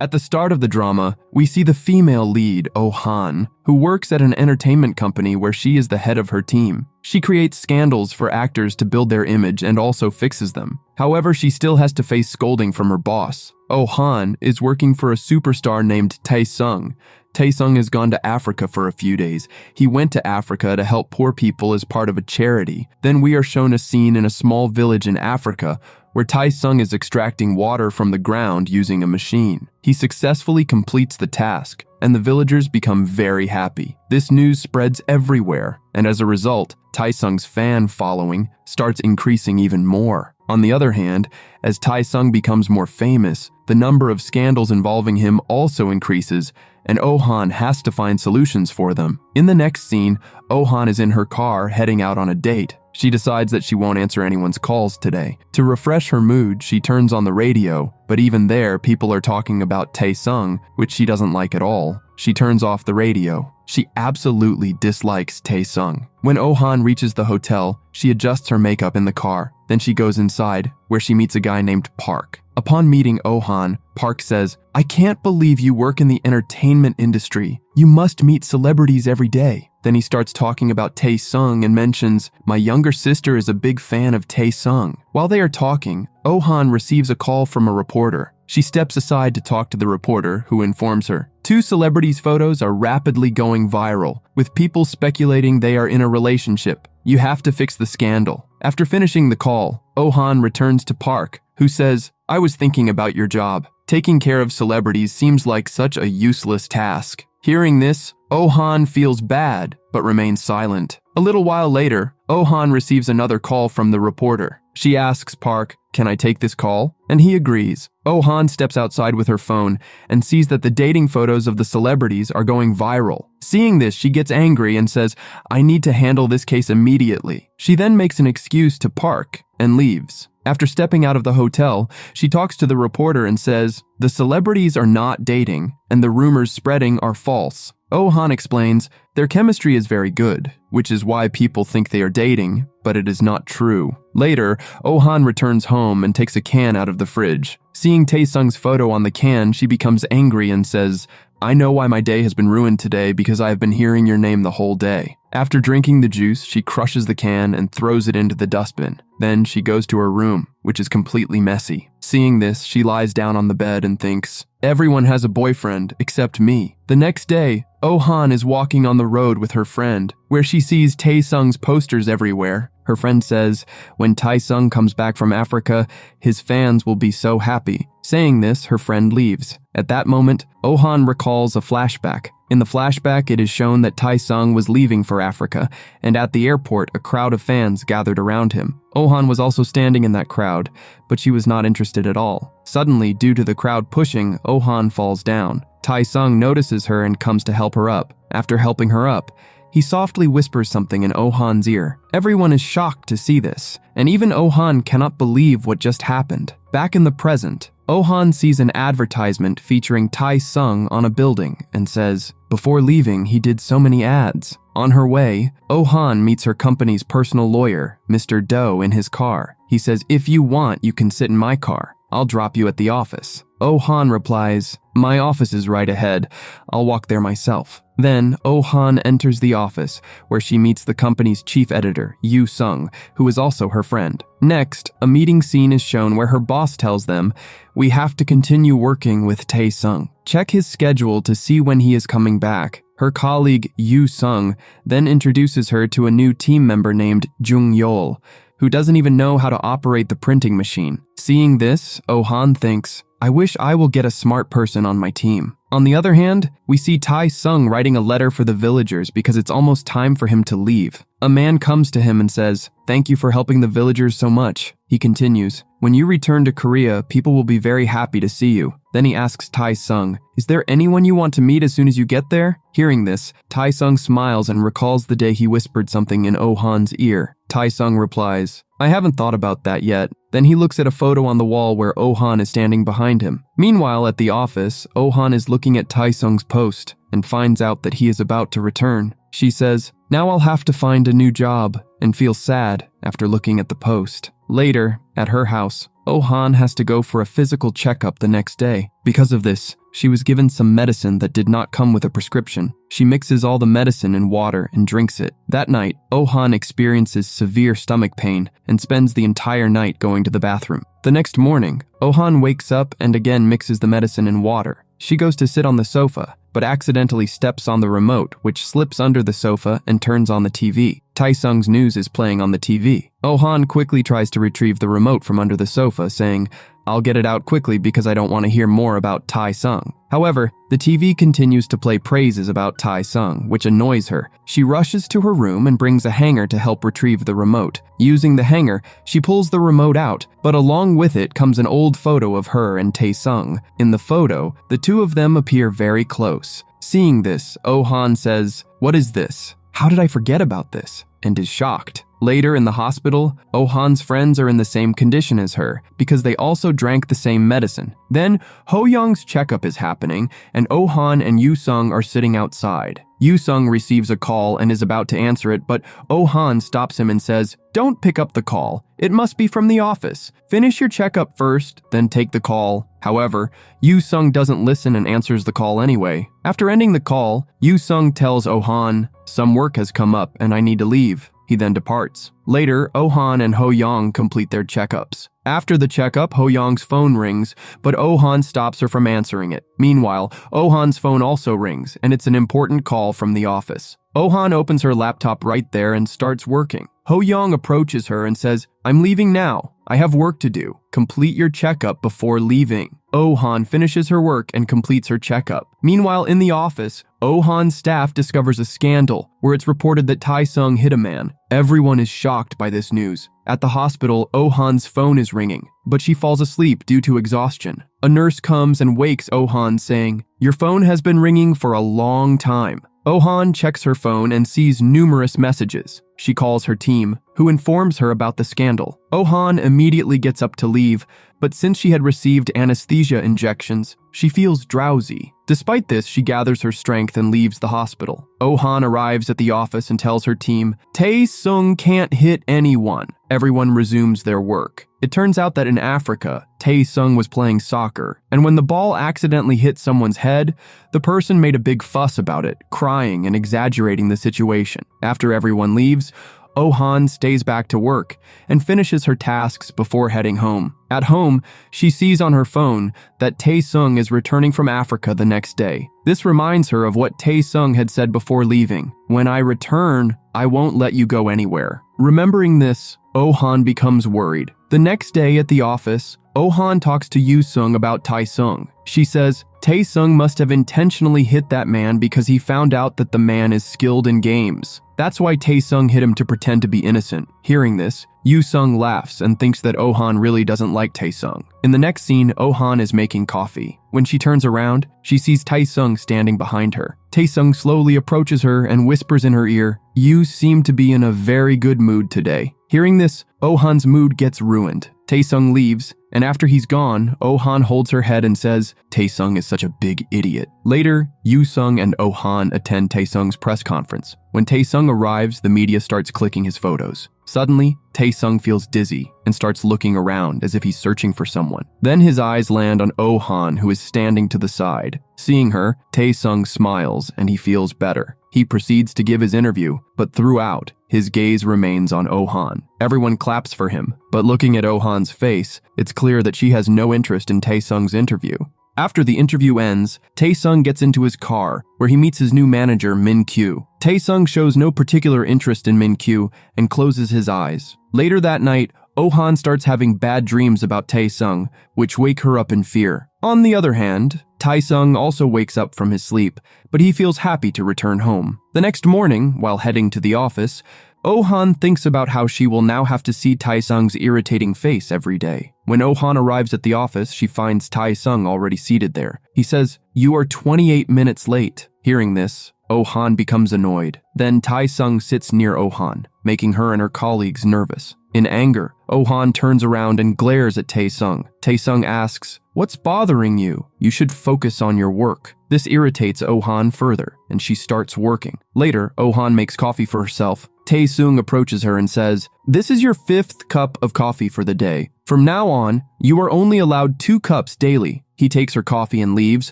At the start of the drama, we see the female lead, Oh-han, who works at an entertainment company where she is the head of her team. She creates scandals for actors to build their image and also fixes them. However, she still has to face scolding from her boss. Oh-han is working for a superstar named Tae-sung. Tae-sung has gone to Africa for a few days. He went to Africa to help poor people as part of a charity. Then we are shown a scene in a small village in Africa where Tae-sung is extracting water from the ground using a machine. He successfully completes the task, and the villagers become very happy. This news spreads everywhere, and as a result, Tae-sung's fan following starts increasing even more. On the other hand, as Tae-sung becomes more famous, the number of scandals involving him also increases, and Oh-han has to find solutions for them. In the next scene, Oh-han is in her car heading out on a date. She decides that she won't answer anyone's calls today. To refresh her mood, she turns on the radio, but even there, people are talking about Tae-sung, which she doesn't like at all. She turns off the radio. She absolutely dislikes Tae-sung. When Oh-han reaches the hotel, she adjusts her makeup in the car. Then she goes inside, where she meets a guy named Park. Upon meeting Oh-han, Park says, "I can't believe you work in the entertainment industry. You must meet celebrities every day." Then he starts talking about Tae-sung and mentions, "My younger sister is a big fan of Tae-sung." While they are talking, Oh-han receives a call from a reporter. She steps aside to talk to the reporter, who informs her, "Two celebrities' photos are rapidly going viral, with people speculating they are in a relationship. You have to fix the scandal." After finishing the call, Oh-han returns to Park, who says, "I was thinking about your job. Taking care of celebrities seems like such a useless task." Hearing this, Oh-han feels bad, but remains silent. A little while later, Oh-han receives another call from the reporter. She asks Park, "Can I take this call?" And he agrees. Oh-han steps outside with her phone and sees that the dating photos of the celebrities are going viral. Seeing this, she gets angry and says, "I need to handle this case immediately." She then makes an excuse to Park and leaves. After stepping out of the hotel, she talks to the reporter and says, "The celebrities are not dating, and the rumors spreading are false." Oh-han explains, "Their chemistry is very good, which is why people think they are dating, but it is not true." Later, Oh-han returns home and takes a can out of the fridge. Seeing Tae-sung's photo on the can, she becomes angry and says, "I know why my day has been ruined today because I have been hearing your name the whole day." After drinking the juice, she crushes the can and throws it into the dustbin. Then she goes to her room, which is completely messy. Seeing this, she lies down on the bed and thinks, "Everyone has a boyfriend except me." The next day, Oh-han is walking on the road with her friend, where she sees Tae-sung's posters everywhere. Her friend says, "When Tae-sung comes back from Africa, his fans will be so happy." Saying this, her friend leaves. At that moment, Oh-han recalls a flashback. In the flashback, it is shown that Tae-sung was leaving for Africa, and at the airport, a crowd of fans gathered around him. Oh-han was also standing in that crowd, but she was not interested at all. Suddenly, due to the crowd pushing, Oh-han falls down. Tae-sung notices her and comes to help her up. After helping her up, he softly whispers something in Oh-han's ear. Everyone is shocked to see this, and even Oh-han cannot believe what just happened. Back in the present, Oh-han sees an advertisement featuring Tae-sung on a building and says, "Before leaving, he did so many ads." On her way, Oh-han meets her company's personal lawyer, Mr. Do, in his car. He says, "If you want, you can sit in my car. I'll drop you at the office." Oh-han replies, "My office is right ahead. I'll walk there myself." Then, Oh-han enters the office, where she meets the company's chief editor, Yoo-sung, who is also her friend. Next, a meeting scene is shown where her boss tells them, "We have to continue working with Tae-sung. Check his schedule to see when he is coming back." Her colleague, Yoo-sung, then introduces her to a new team member named Jung-yeol, who doesn't even know how to operate the printing machine. Seeing this, Oh-han thinks, "I wish I will get a smart person on my team." On the other hand, we see Tae-sung writing a letter for the villagers because it's almost time for him to leave. A man comes to him and says, "Thank you for helping the villagers so much." He continues, "When you return to Korea, people will be very happy to see you." Then he asks Tae-sung, "Is there anyone you want to meet as soon as you get there?" Hearing this, Tae-sung smiles and recalls the day he whispered something in Oh-han's ear. Tae-sung replies, "I haven't thought about that yet." Then he looks at a photo on the wall where Oh-han is standing behind him. Meanwhile, at the office, Oh-han is looking at Tae-sung's post and finds out that he is about to return. She says, "Now I'll have to find a new job," and feels sad after looking at the post. Later, at her house, Oh-han has to go for a physical checkup the next day. Because of this, She was given some medicine that did not come with a prescription. She mixes all the medicine in water and drinks it. That night, Oh-han experiences severe stomach pain and spends the entire night going to the bathroom. The next morning, Oh-han wakes up and again mixes the medicine in water. She goes to sit on the sofa, but accidentally steps on the remote, which slips under the sofa and turns on the TV. Taesung's news is playing on the TV. Oh-han quickly tries to retrieve the remote from under the sofa, saying, "I'll get it out quickly because I don't want to hear more about Taesung." However, the TV continues to play praises about Taesung, which annoys her. She rushes to her room and brings a hanger to help retrieve the remote. Using the hanger, she pulls the remote out, but along with it comes an old photo of her and Taesung. In the photo, the two of them appear very close. Seeing this, Oh-han says, "What is this? How did I forget about this?" and is shocked. Later in the hospital, Oh-han's friends are in the same condition as her because they also drank the same medicine. Then, Ho-young's checkup is happening and Oh-han and Yoo-sung are sitting outside. Yoo-sung receives a call and is about to answer it, but Oh-han stops him and says, "Don't pick up the call. It must be from the office. Finish your checkup first, then take the call." However, Yoo-sung doesn't listen and answers the call anyway. After ending the call, Yoo-sung tells Oh-han, "Some work has come up and I need to leave." He then departs. Later, Oh-han and Ho-young complete their checkups. After the checkup, Ho-young's phone rings, but Oh-han stops her from answering it. Meanwhile, Oh-han's phone also rings, and it's an important call from the office. Oh-han opens her laptop right there and starts working. Ho-young approaches her and says, "I'm leaving now. I have work to do. Complete your checkup before leaving." Oh-han finishes her work and completes her checkup. Meanwhile, in the office, Oh-han's staff discovers a scandal where it's reported that Taesung hit a man. Everyone is shocked by this news. At the hospital, Oh-han's phone is ringing, but she falls asleep due to exhaustion. A nurse comes and wakes Oh-han saying, "Your phone has been ringing for a long time." Oh-han checks her phone and sees numerous messages. She calls her team, who informs her about the scandal. Oh-han immediately gets up to leave, but since she had received anesthesia injections, she feels drowsy. Despite this, she gathers her strength and leaves the hospital. Oh-han arrives at the office and tells her team, "Taesung can't hit anyone." Everyone resumes their work. It turns out that in Africa, Taesung was playing soccer, and when the ball accidentally hit someone's head, the person made a big fuss about it, crying and exaggerating the situation. After everyone leaves, Oh-han stays back to work and finishes her tasks before heading home. At home, she sees on her phone that Taesung is returning from Africa the next day. This reminds her of what Taesung had said before leaving, "When I return, I won't let you go anywhere." Remembering this, Oh-han becomes worried. The next day at the office, Oh-han talks to Yoo-sung about Taesung. She says, "Taesung must have intentionally hit that man because he found out that the man is skilled in games. That's why Taesung hit him to pretend to be innocent." Hearing this, Yoo-sung laughs and thinks that Oh-han really doesn't like Taesung. In the next scene, Oh-han is making coffee. When she turns around, she sees Taesung standing behind her. Taesung slowly approaches her and whispers in her ear, "You seem to be in a very good mood today." Hearing this, Oh-han's mood gets ruined. Taesung leaves, and after he's gone, Oh-han holds her head and says, "Taesung is such a big idiot." Later, Yoo-sung and Oh-han attend Taesung's press conference. When Taesung arrives, the media starts clicking his photos. Suddenly, Taesung feels dizzy and starts looking around as if he's searching for someone. Then his eyes land on Oh-han, who is standing to the side. Seeing her, Taesung smiles and he feels better. He proceeds to give his interview, but throughout, his gaze remains on Oh-han. Everyone claps for him, but looking at Oh-han's face, it's clear that she has no interest in Taesung's interview. After the interview ends, Taesung gets into his car, where he meets his new manager, Min-kyu. Taesung shows no particular interest in Min-kyu and closes his eyes. Later that night, Oh-han starts having bad dreams about Taesung, which wake her up in fear. On the other hand, Taesung also wakes up from his sleep, but he feels happy to return home. The next morning, while heading to the office, Oh-han thinks about how she will now have to see Taesung's irritating face every day. When Oh-han arrives at the office, she finds Taesung already seated there. He says, "You are 28 minutes late." Hearing this, Oh-han becomes annoyed. Then Taesung sits near Oh-han, making her and her colleagues nervous. In anger, Oh-han turns around and glares at Taesung. Taesung asks, "What's bothering you? You should focus on your work." This irritates Oh-han further, and she starts working. Later, Oh-han makes coffee for herself. Tae-sung approaches her and says, "This is your 5th cup of coffee for the day. From now on, you are only allowed 2 cups daily." He takes her coffee and leaves,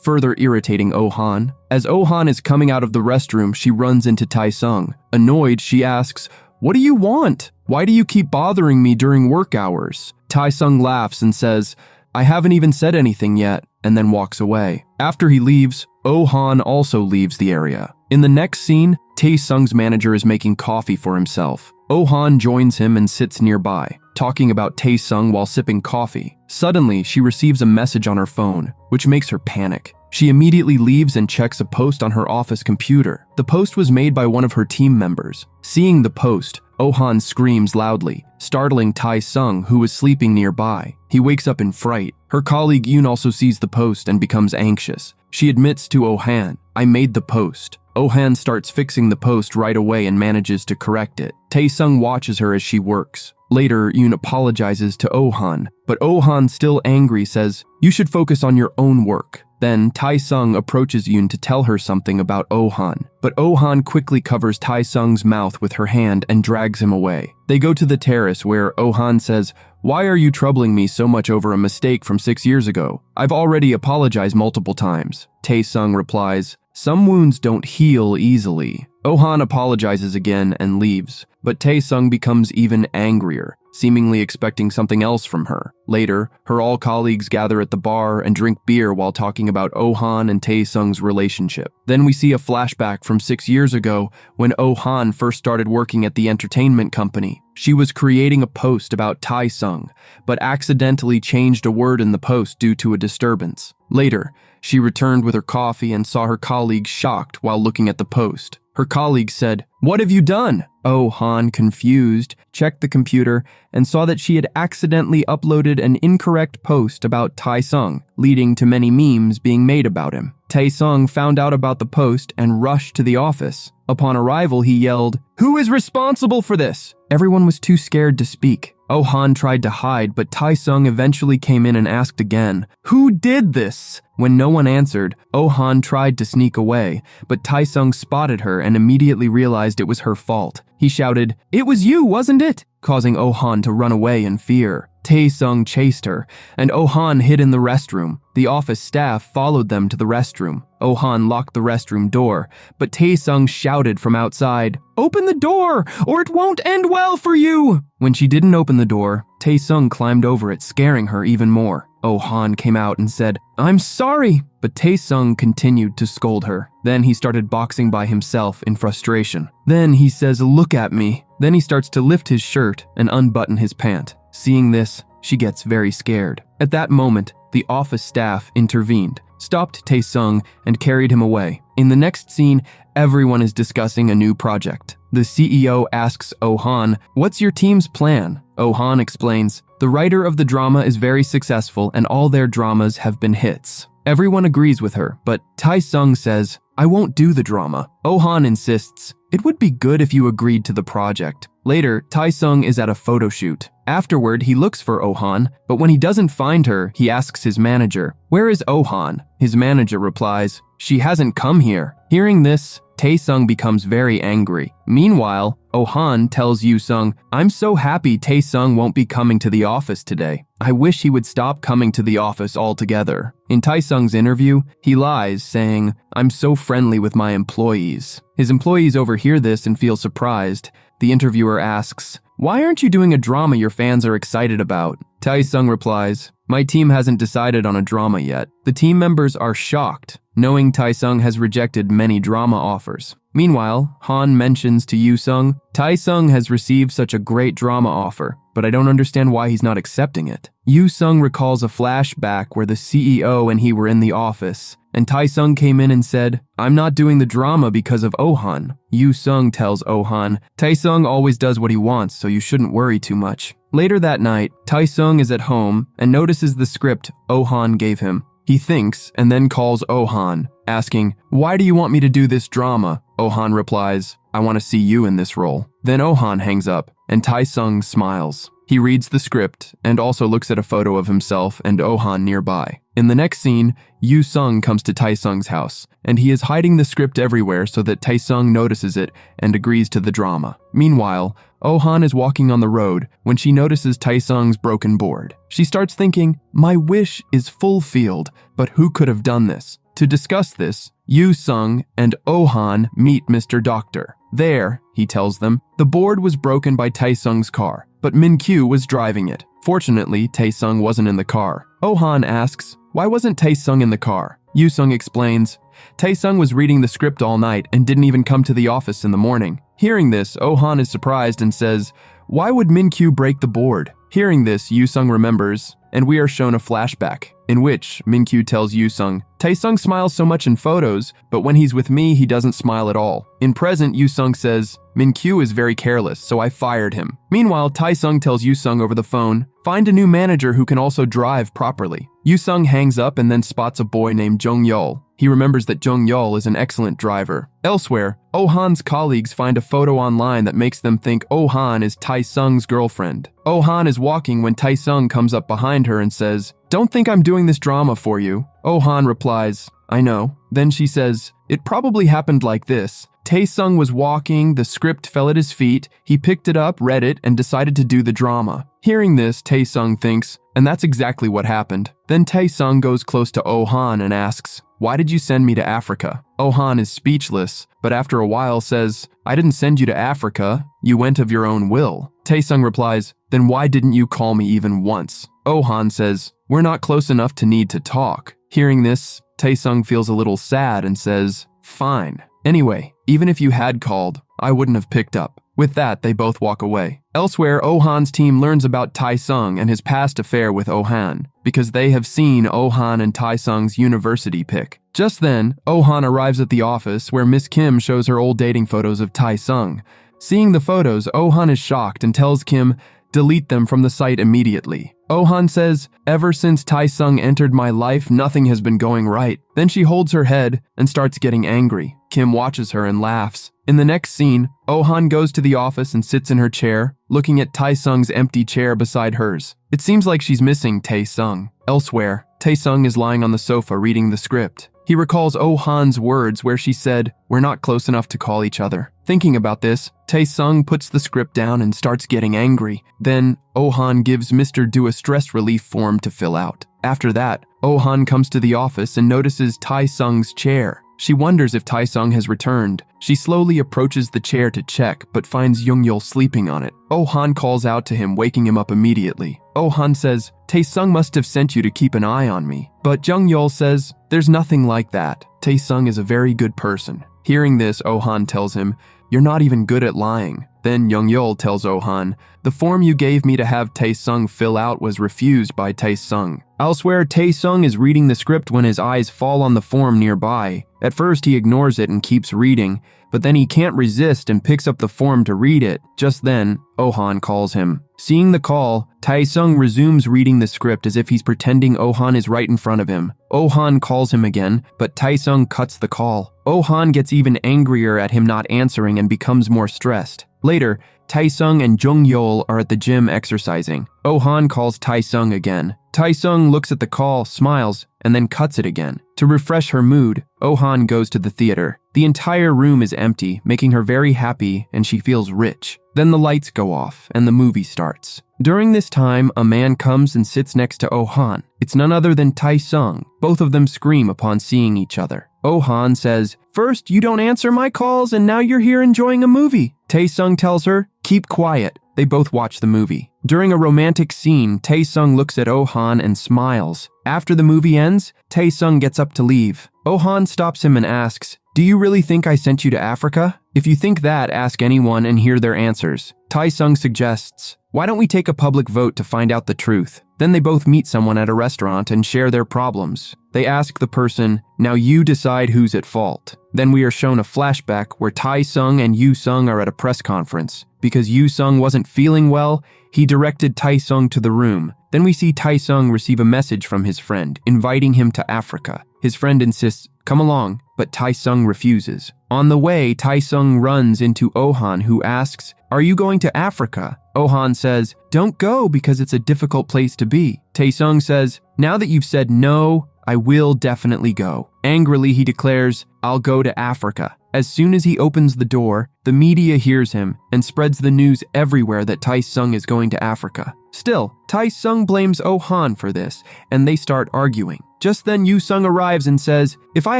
further irritating Oh-han. As Oh-han is coming out of the restroom, she runs into Tae-sung. Annoyed, she asks, "What do you want? Why do you keep bothering me during work hours?" Tae-sung laughs and says, "I haven't even said anything yet," and then walks away. After he leaves, Oh-han also leaves the area. In the next scene, Tae-sung's manager is making coffee for himself. Oh-han joins him and sits nearby, talking about Tae-sung while sipping coffee. Suddenly, she receives a message on her phone, which makes her panic. She immediately leaves and checks a post on her office computer. The post was made by one of her team members. Seeing the post, Oh-han screams loudly, startling Tae-sung, who is sleeping nearby. He wakes up in fright. Her colleague Yoon also sees the post and becomes anxious. She admits to Oh-han, "I made the post." Oh-han starts fixing the post right away and manages to correct it. Tae-sung watches her as she works. Later, Yoon apologizes to Oh-han, but Oh-han, still angry, says, "You should focus on your own work." Then Tae-sung approaches Yoon to tell her something about Oh-han, but Oh-han quickly covers Tae-sung's mouth with her hand and drags him away. They go to the terrace where Oh-han says, "Why are you troubling me so much over a mistake from 6 years ago? I've already apologized multiple times." Tae-sung replies, "Some wounds don't heal easily." Oh-han apologizes again and leaves, but Tae-sung becomes even angrier, seemingly expecting something else from her. Later, her all colleagues gather at the bar and drink beer while talking about Oh-han and Tae-sung's relationship. Then we see a flashback from 6 years ago when Oh-han first started working at the entertainment company. She was creating a post about Tae-sung, but accidentally changed a word in the post due to a disturbance. Later, she returned with her coffee and saw her colleagues shocked while looking at the post. Her colleague said, "What have you done?" Oh-han, confused, checked the computer and saw that she had accidentally uploaded an incorrect post about Tae-sung, leading to many memes being made about him. Tae-sung found out about the post and rushed to the office. Upon arrival, he yelled, "Who is responsible for this?" Everyone was too scared to speak. Oh-han tried to hide, but Tae-sung eventually came in and asked again, "Who did this?" When no one answered, Oh-han tried to sneak away, but Tae-sung spotted her and immediately realized it was her fault. He shouted, "It was you, wasn't it?" causing Oh-han to run away in fear. Tae-sung chased her, and Oh-han hid in the restroom. The office staff followed them to the restroom. Oh-han locked the restroom door, but Tae-sung shouted from outside, "Open the door, or it won't end well for you!" When she didn't open the door, Tae-sung climbed over it, scaring her even more. Oh-han came out and said, "I'm sorry," but Tae-sung continued to scold her. Then he started boxing by himself in frustration. Then he says, "Look at me." Then he starts to lift his shirt and unbutton his pant. Seeing this, she gets very scared. At that moment, the office staff intervened, stopped Tae-sung, and carried him away. In the next scene, everyone is discussing a new project. The CEO asks Oh-han, "What's your team's plan?" Oh-han explains, "The writer of the drama is very successful and all their dramas have been hits." Everyone agrees with her, but Tae-sung says, "I won't do the drama." Oh-han insists, "It would be good if you agreed to the project." Later, Tae-sung is at a photo shoot. Afterward, he looks for Oh-han, but when he doesn't find her, he asks his manager, "Where is Oh-han?" His manager replies, "She hasn't come here." Hearing this, Tae-sung becomes very angry. Meanwhile, Oh-han tells Yoo-sung, "I'm so happy Tae-sung won't be coming to the office today. I wish he would stop coming to the office altogether." In Tae-sung's interview, he lies, saying, "I'm so friendly with my employees." His employees overhear this and feel surprised. The interviewer asks, "Why aren't you doing a drama your fans are excited about?" Tae-sung replies, "My team hasn't decided on a drama yet." The team members are shocked, knowing Tae-sung has rejected many drama offers. Meanwhile, Han mentions to Yoo-sung, "Tae-sung has received such a great drama offer, but I don't understand why he's not accepting it." Yoo-sung recalls a flashback where the CEO and he were in the office, and Tae-sung came in and said, "I'm not doing the drama because of Oh-han." Yoo-sung tells Oh-han, "Tae-sung always does what he wants, so you shouldn't worry too much." Later that night, Tae-sung is at home and notices the script Oh-han gave him. He thinks and then calls Oh-han, asking, "Why do you want me to do this drama?" Oh-han replies, "I want to see you in this role." Then Oh-han hangs up, and Tae-sung smiles. He reads the script and also looks at a photo of himself and Oh-han nearby. In the next scene, Yoo-sung comes to Taesung's house, and he is hiding the script everywhere so that Taesung notices it and agrees to the drama. Meanwhile, Oh-han is walking on the road when she notices Taesung's broken board. She starts thinking, my wish is fulfilled, but who could have done this? To discuss this, Yoo-sung and Oh-han meet Mr. Doctor. There, he tells them, the board was broken by Taesung's car, but Min-kyu was driving it. Fortunately, Taesung wasn't in the car. Oh-han asks, why wasn't Taesung in the car? Yoo-sung explains, Taesung was reading the script all night and didn't even come to the office in the morning. Hearing this, Oh-han is surprised and says, why would Min-kyu break the board? Hearing this, Yoo-sung remembers, and we are shown a flashback, in which Min-kyu tells Yoo-sung, Taesung smiles so much in photos, but when he's with me, he doesn't smile at all. In present, Yoo-sung says, Min-kyu is very careless, so I fired him. Meanwhile, Taesung tells Yoo-sung over the phone, find a new manager who can also drive properly. Yoo-sung hangs up and then spots a boy named Jung-yeol. He remembers that Jung-yeol is an excellent driver. Elsewhere, Oh-han's colleagues find a photo online that makes them think Oh-han is Taesung's girlfriend. Oh-han is walking when Taesung comes up behind her and says, don't think I'm doing this drama for you. Oh-han replies, I know. Then she says, it probably happened like this. Taesung was walking, the script fell at his feet, he picked it up, read it, and decided to do the drama. Hearing this, Taesung thinks, and that's exactly what happened. Then Taesung goes close to Oh-han and asks, why did you send me to Africa? Oh-han is speechless, but after a while says, I didn't send you to Africa, you went of your own will. Taesung replies, then why didn't you call me even once? Oh-han says, we're not close enough to need to talk. Hearing this, Taesung feels a little sad and says, fine. Anyway, even if you had called, I wouldn't have picked up. With that, they both walk away. Elsewhere, Oh-han's team learns about Taesung and his past affair with Oh-han, because they have seen Oh-han and Taesung's university pic. Just then, Oh-han arrives at the office where Miss Kim shows her old dating photos of Taesung. Seeing the photos, Oh-han is shocked and tells Kim, delete them from the site immediately. Oh-han says, ever since Taesung entered my life, nothing has been going right. Then she holds her head and starts getting angry. Kim watches her and laughs. In the next scene, Oh-han goes to the office and sits in her chair, looking at Taesung's empty chair beside hers. It seems like she's missing Taesung. Elsewhere, Taesung is lying on the sofa reading the script. He recalls Oh-han's words where she said, we're not close enough to call each other. Thinking about this, Taesung puts the script down and starts getting angry. Then, Oh-han gives Mr. Do a stress relief form to fill out. After that, Oh-han comes to the office and notices Taesung's chair. She wonders if Taesung has returned. She slowly approaches the chair to check, but finds Jung-yeol sleeping on it. Oh-han calls out to him, waking him up immediately. Oh-han says, Taesung must have sent you to keep an eye on me. But Jung-yeol says, there's nothing like that. Taesung is a very good person. Hearing this, Oh-han tells him, you're not even good at lying. Then Jung-yeol tells Oh-han, the form you gave me to have Taesung fill out was refused by Taesung. Elsewhere, Taesung is reading the script when his eyes fall on the form nearby. At first, he ignores it and keeps reading, but then he can't resist and picks up the form to read it. Just then, Oh-han calls him. Seeing the call, Taesung resumes reading the script as if he's pretending Oh-han is right in front of him. Oh-han calls him again, but Taesung cuts the call. Oh-han gets even angrier at him not answering and becomes more stressed. Later, Taesung and Jung-yeol are at the gym exercising. Oh-han calls Taesung again. Taesung looks at the call, smiles, and then cuts it again. To refresh her mood, Oh-han goes to the theater. The entire room is empty, making her very happy, and she feels rich. Then the lights go off, and the movie starts. During this time, a man comes and sits next to Oh-han. It's none other than Taesung. Both of them scream upon seeing each other. Oh-han says, first you don't answer my calls, and now you're here enjoying a movie. Taesung tells her, keep quiet. They both watch the movie. During a romantic scene, Taesung looks at Oh-han and smiles. After the movie ends, Taesung gets up to leave. Oh-han stops him and asks, do you really think I sent you to Africa? If you think that, ask anyone and hear their answers. Taesung suggests, why don't we take a public vote to find out the truth? Then they both meet someone at a restaurant and share their problems. They ask the person, now you decide who's at fault. Then we are shown a flashback where Taesung and Yoo-sung are at a press conference. Because Yoo-sung wasn't feeling well, he directed Taesung to the room. Then we see Taesung receive a message from his friend, inviting him to Africa. His friend insists, come along, but Taesung refuses. On the way, Taesung runs into Oh-han, who asks, are you going to Africa? Oh-han says, don't go because it's a difficult place to be. Taesung says, "Now that you've said no, I will definitely go." Angrily, he declares, "I'll go to Africa." As soon as he opens the door, the media hears him and spreads the news everywhere that Taesung is going to Africa. Still, Taesung blames Oh-han for this, and they start arguing. Just then, Yoo-sung arrives and says, "If I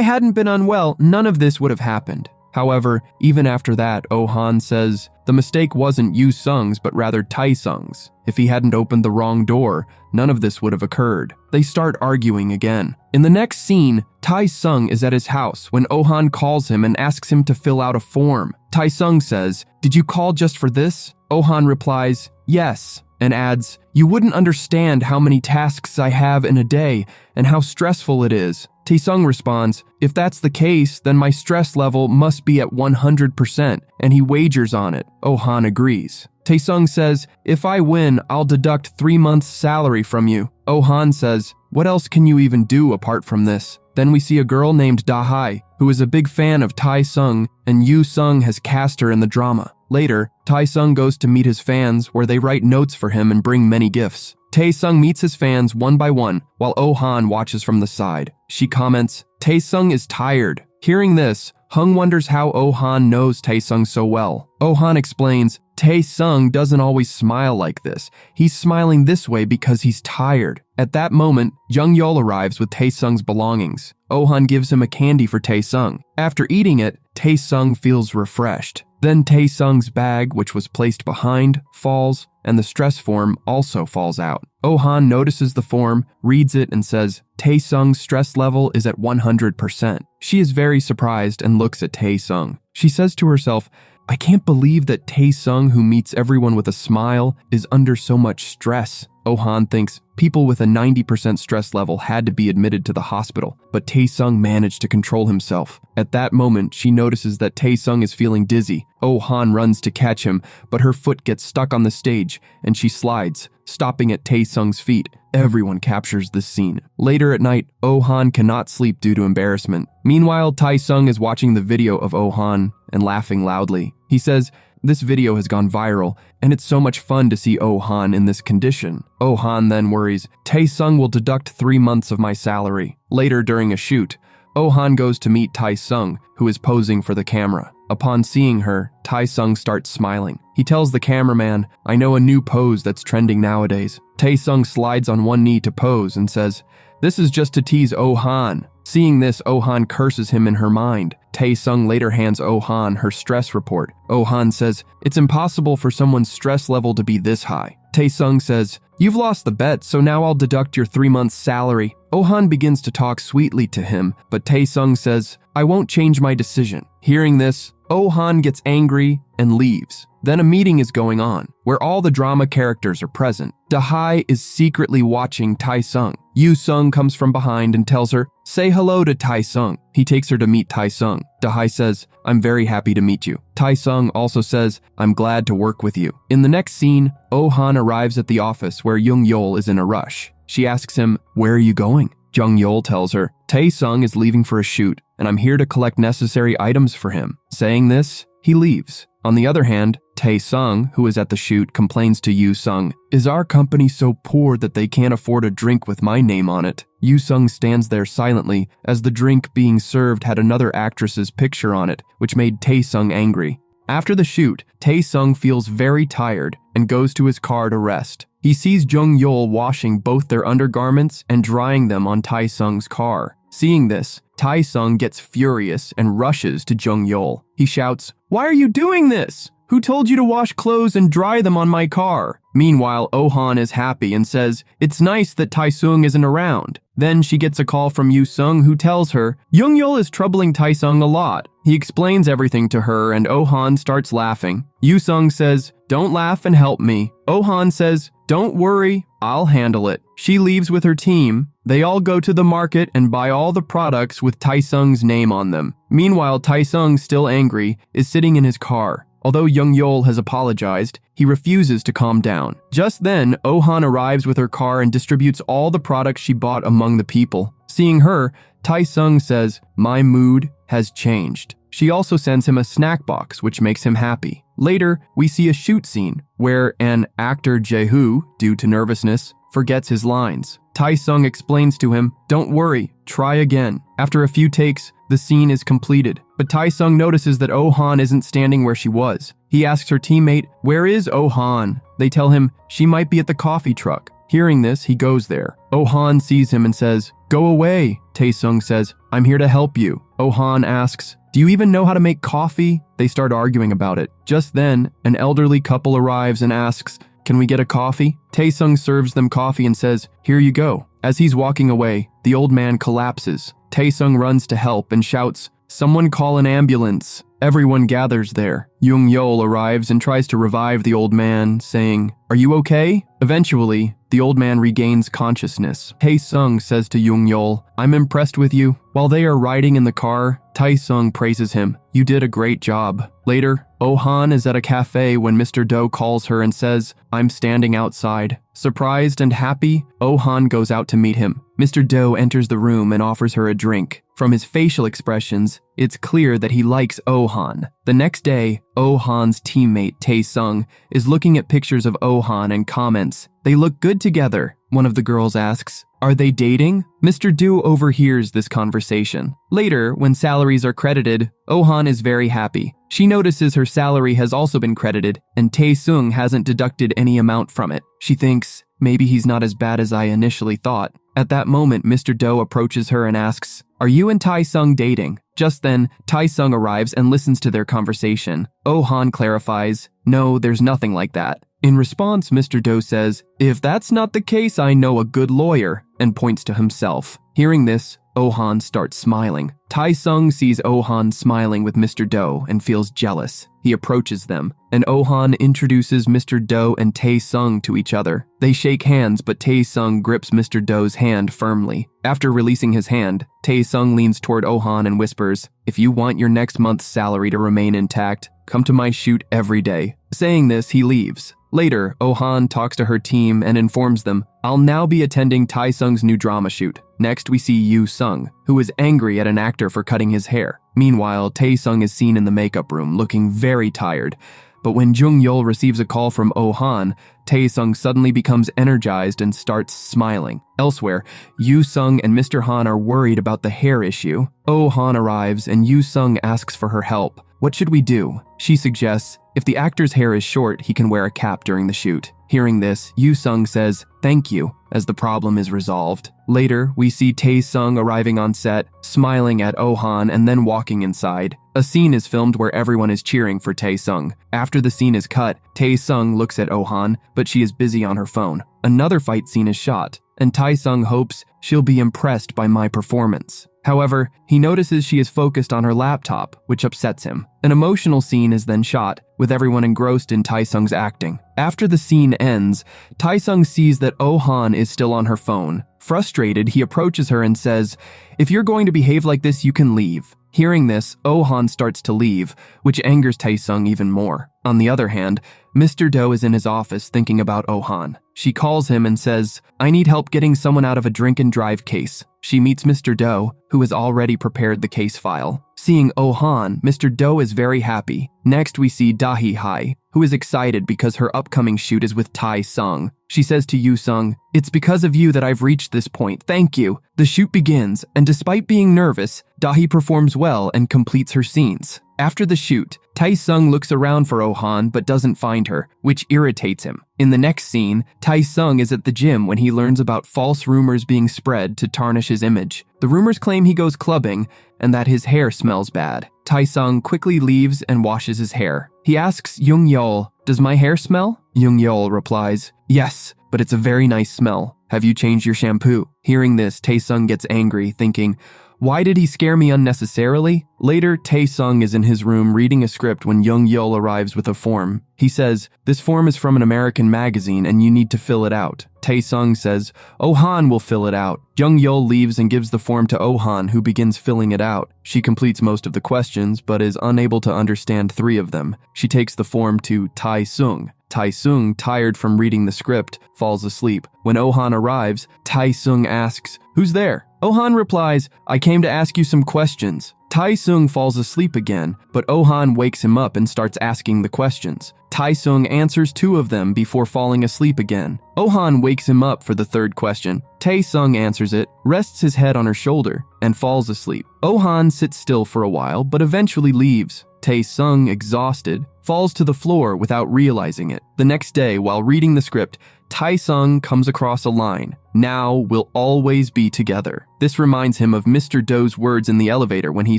hadn't been unwell, none of this would have happened." However, even after that, Oh-han says, the mistake wasn't Yoo-sung's, but rather Taesung's. If he hadn't opened the wrong door, none of this would have occurred. They start arguing again. In the next scene, Taesung is at his house when Oh-han calls him and asks him to fill out a form. Taesung says, "Did you call just for this?" Oh-han replies, "Yes," and adds, "You wouldn't understand how many tasks I have in a day and how stressful it is." Taesung responds, "If that's the case, then my stress level must be at 100%, and he wagers on it." Oh-han agrees. Taesung says, "If I win, I'll deduct 3 months' salary from you." Oh-han says, "What else can you even do apart from this?" Then we see a girl named Da-hai, who is a big fan of Taesung, and Yoo-sung has cast her in the drama. Later, Taesung goes to meet his fans, where they write notes for him and bring many gifts. Taesung meets his fans one by one, while Oh-han watches from the side. She comments, "Taesung is tired." Hearing this, Hung wonders how Oh-han knows Taesung so well. Oh-han explains, "Taesung doesn't always smile like this. He's smiling this way because he's tired." At that moment, Jung-yeol arrives with Taesung's belongings. Oh-han gives him a candy for Taesung. After eating it, Taesung feels refreshed. Then Taesung's bag, which was placed behind, falls, and the stress form also falls out. Oh-han notices the form, reads it, and says, "Taesung's stress level is at 100%. She is very surprised and looks at Taesung. She says to herself, "I can't believe that Taesung, who meets everyone with a smile, is under so much stress." Oh-han thinks people with a 90% stress level had to be admitted to the hospital, but Taesung managed to control himself. At that moment, she notices that Taesung is feeling dizzy. Oh-han runs to catch him, but her foot gets stuck on the stage, and she slides, stopping at Taesung's feet. Everyone captures this scene. Later at night, Oh-han cannot sleep due to embarrassment. Meanwhile, Taesung is watching the video of Oh-han and laughing loudly. He says, "This video has gone viral, and it's so much fun to see Oh-han in this condition." Oh-han then worries, "Taesung will deduct 3 months of my salary." Later during a shoot, Oh-han goes to meet Taesung, who is posing for the camera. Upon seeing her, Taesung starts smiling. He tells the cameraman, "I know a new pose that's trending nowadays." Taesung slides on one knee to pose and says, "This is just to tease Oh-han." Seeing this, Oh-han curses him in her mind. Taesung later hands Oh-han her stress report. Oh-han says, "It's impossible for someone's stress level to be this high." Taesung says, "You've lost the bet, so now I'll deduct your 3 months' salary." Oh-han begins to talk sweetly to him, but Taesung says, "I won't change my decision." Hearing this, Oh-han gets angry and leaves. Then a meeting is going on, where all the drama characters are present. Da-hai is secretly watching Taesung. Yoo-sung comes from behind and tells her, "Say hello to Taesung." He takes her to meet Taesung. Da-hai says, "I'm very happy to meet you." Taesung also says, "I'm glad to work with you." In the next scene, Oh-han arrives at the office where Jung-yeol is in a rush. She asks him, "Where are you going?" Jung-yeol tells her, "Taesung is leaving for a shoot, and I'm here to collect necessary items for him." Saying this, he leaves. On the other hand, Taesung, who is at the shoot, complains to Yoo-sung, "Is our company so poor that they can't afford a drink with my name on it?" Yoo-sung stands there silently, as the drink being served had another actress's picture on it, which made Taesung angry. After the shoot, Taesung feels very tired and goes to his car to rest. He sees Jung-yeol washing both their undergarments and drying them on Taesung's car. Seeing this, Taesung gets furious and rushes to Jung-yeol. He shouts, "Why are you doing this? Who told you to wash clothes and dry them on my car?" Meanwhile, Oh-han is happy and says, "It's nice that Taesung isn't around." Then she gets a call from Yoo-sung, who tells her, "Jung-yeol is troubling Taesung a lot." He explains everything to her and Oh-han starts laughing. Yoo-sung says, "Don't laugh and help me." Oh-han says, "Don't worry, I'll handle it." She leaves with her team. They all go to the market and buy all the products with Taesung's name on them. Meanwhile, Taesung, still angry, is sitting in his car. Although Jung-yeol has apologized, he refuses to calm down. Just then, Oh-han arrives with her car and distributes all the products she bought among the people. Seeing her, Taesung says, "My mood has changed." She also sends him a snack box, which makes him happy. Later, we see a shoot scene where an actor Jae-hoo, due to nervousness, forgets his lines. Tae-sung explains to him, "Don't worry, try again." After a few takes, the scene is completed, but Tae-sung notices that Oh-han isn't standing where she was. He asks her teammate, "Where is Oh-han?" They tell him she might be at the coffee truck. Hearing this, he goes there. Oh-han sees him and says, "Go away." Tae-sung says, "I'm here to help you." Oh-han asks, "Do you even know how to make coffee?" They start arguing about it. Just then, an elderly couple arrives and asks, "Can we get a coffee?" Tae-sung serves them coffee and says, "Here you go." As he's walking away, the old man collapses. Tae-sung runs to help and shouts, "Someone call an ambulance." Everyone gathers there. Jung-yeol arrives and tries to revive the old man, saying, "Are you okay?" Eventually, the old man regains consciousness. Tae-sung says to Jung-yeol, "I'm impressed with you." While they are riding in the car, Tae-sung praises him. "You did a great job." Later, Oh-han is at a cafe when Mr. Do calls her and says, "I'm standing outside." Surprised and happy, Oh-han goes out to meet him. Mr. Do enters the room and offers her a drink. From his facial expressions, it's clear that he likes Oh-han. The next day, Oh-han's teammate Tae-sung is looking at pictures of Oh-han and comments, "They look good together." One of the girls asks, "Are they dating?" Mr. Do overhears this conversation. Later, when salaries are credited, Oh-han is very happy. She notices her salary has also been credited, and Tae-sung hasn't deducted any amount from it. She thinks, maybe he's not as bad as I initially thought. At that moment, Mr. Do approaches her and asks, "Are you and Tae-sung dating?" Just then, Tae-sung arrives and listens to their conversation. Oh-han clarifies, "No, there's nothing like that." In response, Mr. Do says, "If that's not the case, I know a good lawyer," and points to himself. Hearing this, Oh-han starts smiling. Tae-sung sees Oh-han smiling with Mr. Do and feels jealous. He approaches them, and Oh-han introduces Mr. Do and Tae-sung to each other. They shake hands, but Tae-sung grips Mr. Do's hand firmly. After releasing his hand, Tae-sung leans toward Oh-han and whispers, "If you want your next month's salary to remain intact, come to my shoot every day." Saying this, he leaves. Later, Oh-han talks to her team and informs them, "I'll now be attending Tae-sung's new drama shoot." Next, we see Yoo-sung, who is angry at an actor for cutting his hair. Meanwhile, Tae-sung is seen in the makeup room looking very tired. But when Jung-yeol receives a call from Oh-han, Tae-sung suddenly becomes energized and starts smiling. Elsewhere, Yoo-sung and Mr. Han are worried about the hair issue. Oh-han arrives and Yoo-sung asks for her help. "What should we do?" She suggests, if the actor's hair is short, he can wear a cap during the shoot. Hearing this, Yoo-sung says, "Thank you," as the problem is resolved. Later, we see Tae-sung arriving on set, smiling at Oh-han and then walking inside. A scene is filmed where everyone is cheering for Tae-sung. After the scene is cut, Tae-sung looks at Oh-han, but she is busy on her phone. Another fight scene is shot, and Tae-sung hopes she'll be impressed by my performance. However, he notices she is focused on her laptop, which upsets him. An emotional scene is then shot, with everyone engrossed in Tae-sung's acting. After the scene ends, Tae-sung sees that Oh-han is still on her phone. Frustrated, he approaches her and says, "If you're going to behave like this, you can leave." Hearing this, Oh-han starts to leave, which angers Tae-sung even more. On the other hand, Mr. Do is in his office thinking about Oh-han. She calls him and says, "I need help getting someone out of a drink-and-drive case." She meets Mr. Do, who has already prepared the case file. Seeing Oh-han, Mr. Do is very happy. Next, we see Dahi-hai, who is excited because her upcoming shoot is with Tae-sung. She says to Yoo-sung, "It's because of you that I've reached this point. Thank you." The shoot begins, and despite being nervous, Dahi performs well and completes her scenes. After the shoot, Tae-sung looks around for Oh-han but doesn't find her, which irritates him. In the next scene, Tae-sung is at the gym when he learns about false rumors being spread to tarnish his image. The rumors claim he goes clubbing and that his hair smells bad. Tae-sung quickly leaves and washes his hair. He asks Jung-yeol, "Does my hair smell?" Jung-yeol replies, "Yes, but it's a very nice smell. Have you changed your shampoo?" Hearing this, Tae-sung gets angry, thinking, "Why did he scare me unnecessarily?" Later, Tae-sung is in his room reading a script when Jung-yeol arrives with a form. He says, "This form is from an American magazine and you need to fill it out." Tae-sung says, "Oh-han will fill it out." Jung-yeol leaves and gives the form to Oh-han, who begins filling it out. She completes most of the questions, but is unable to understand 3 of them. She takes the form to Tae-sung. Tae-sung, tired from reading the script, falls asleep. When Oh-han arrives, Tae-sung asks, "Who's there?" Oh-han replies, "I came to ask you some questions." Tae-sung falls asleep again, but Oh-han wakes him up and starts asking the questions. Tae-sung answers 2 of them before falling asleep again. Oh-han wakes him up for the 3rd question. Tae-sung answers it, rests his head on her shoulder, and falls asleep. Oh-han sits still for a while, but eventually leaves. Tae-sung, exhausted, falls to the floor without realizing it. The next day, while reading the script, Tae-sung comes across a line, "Now we'll always be together." This reminds him of Mr. Do's words in the elevator when he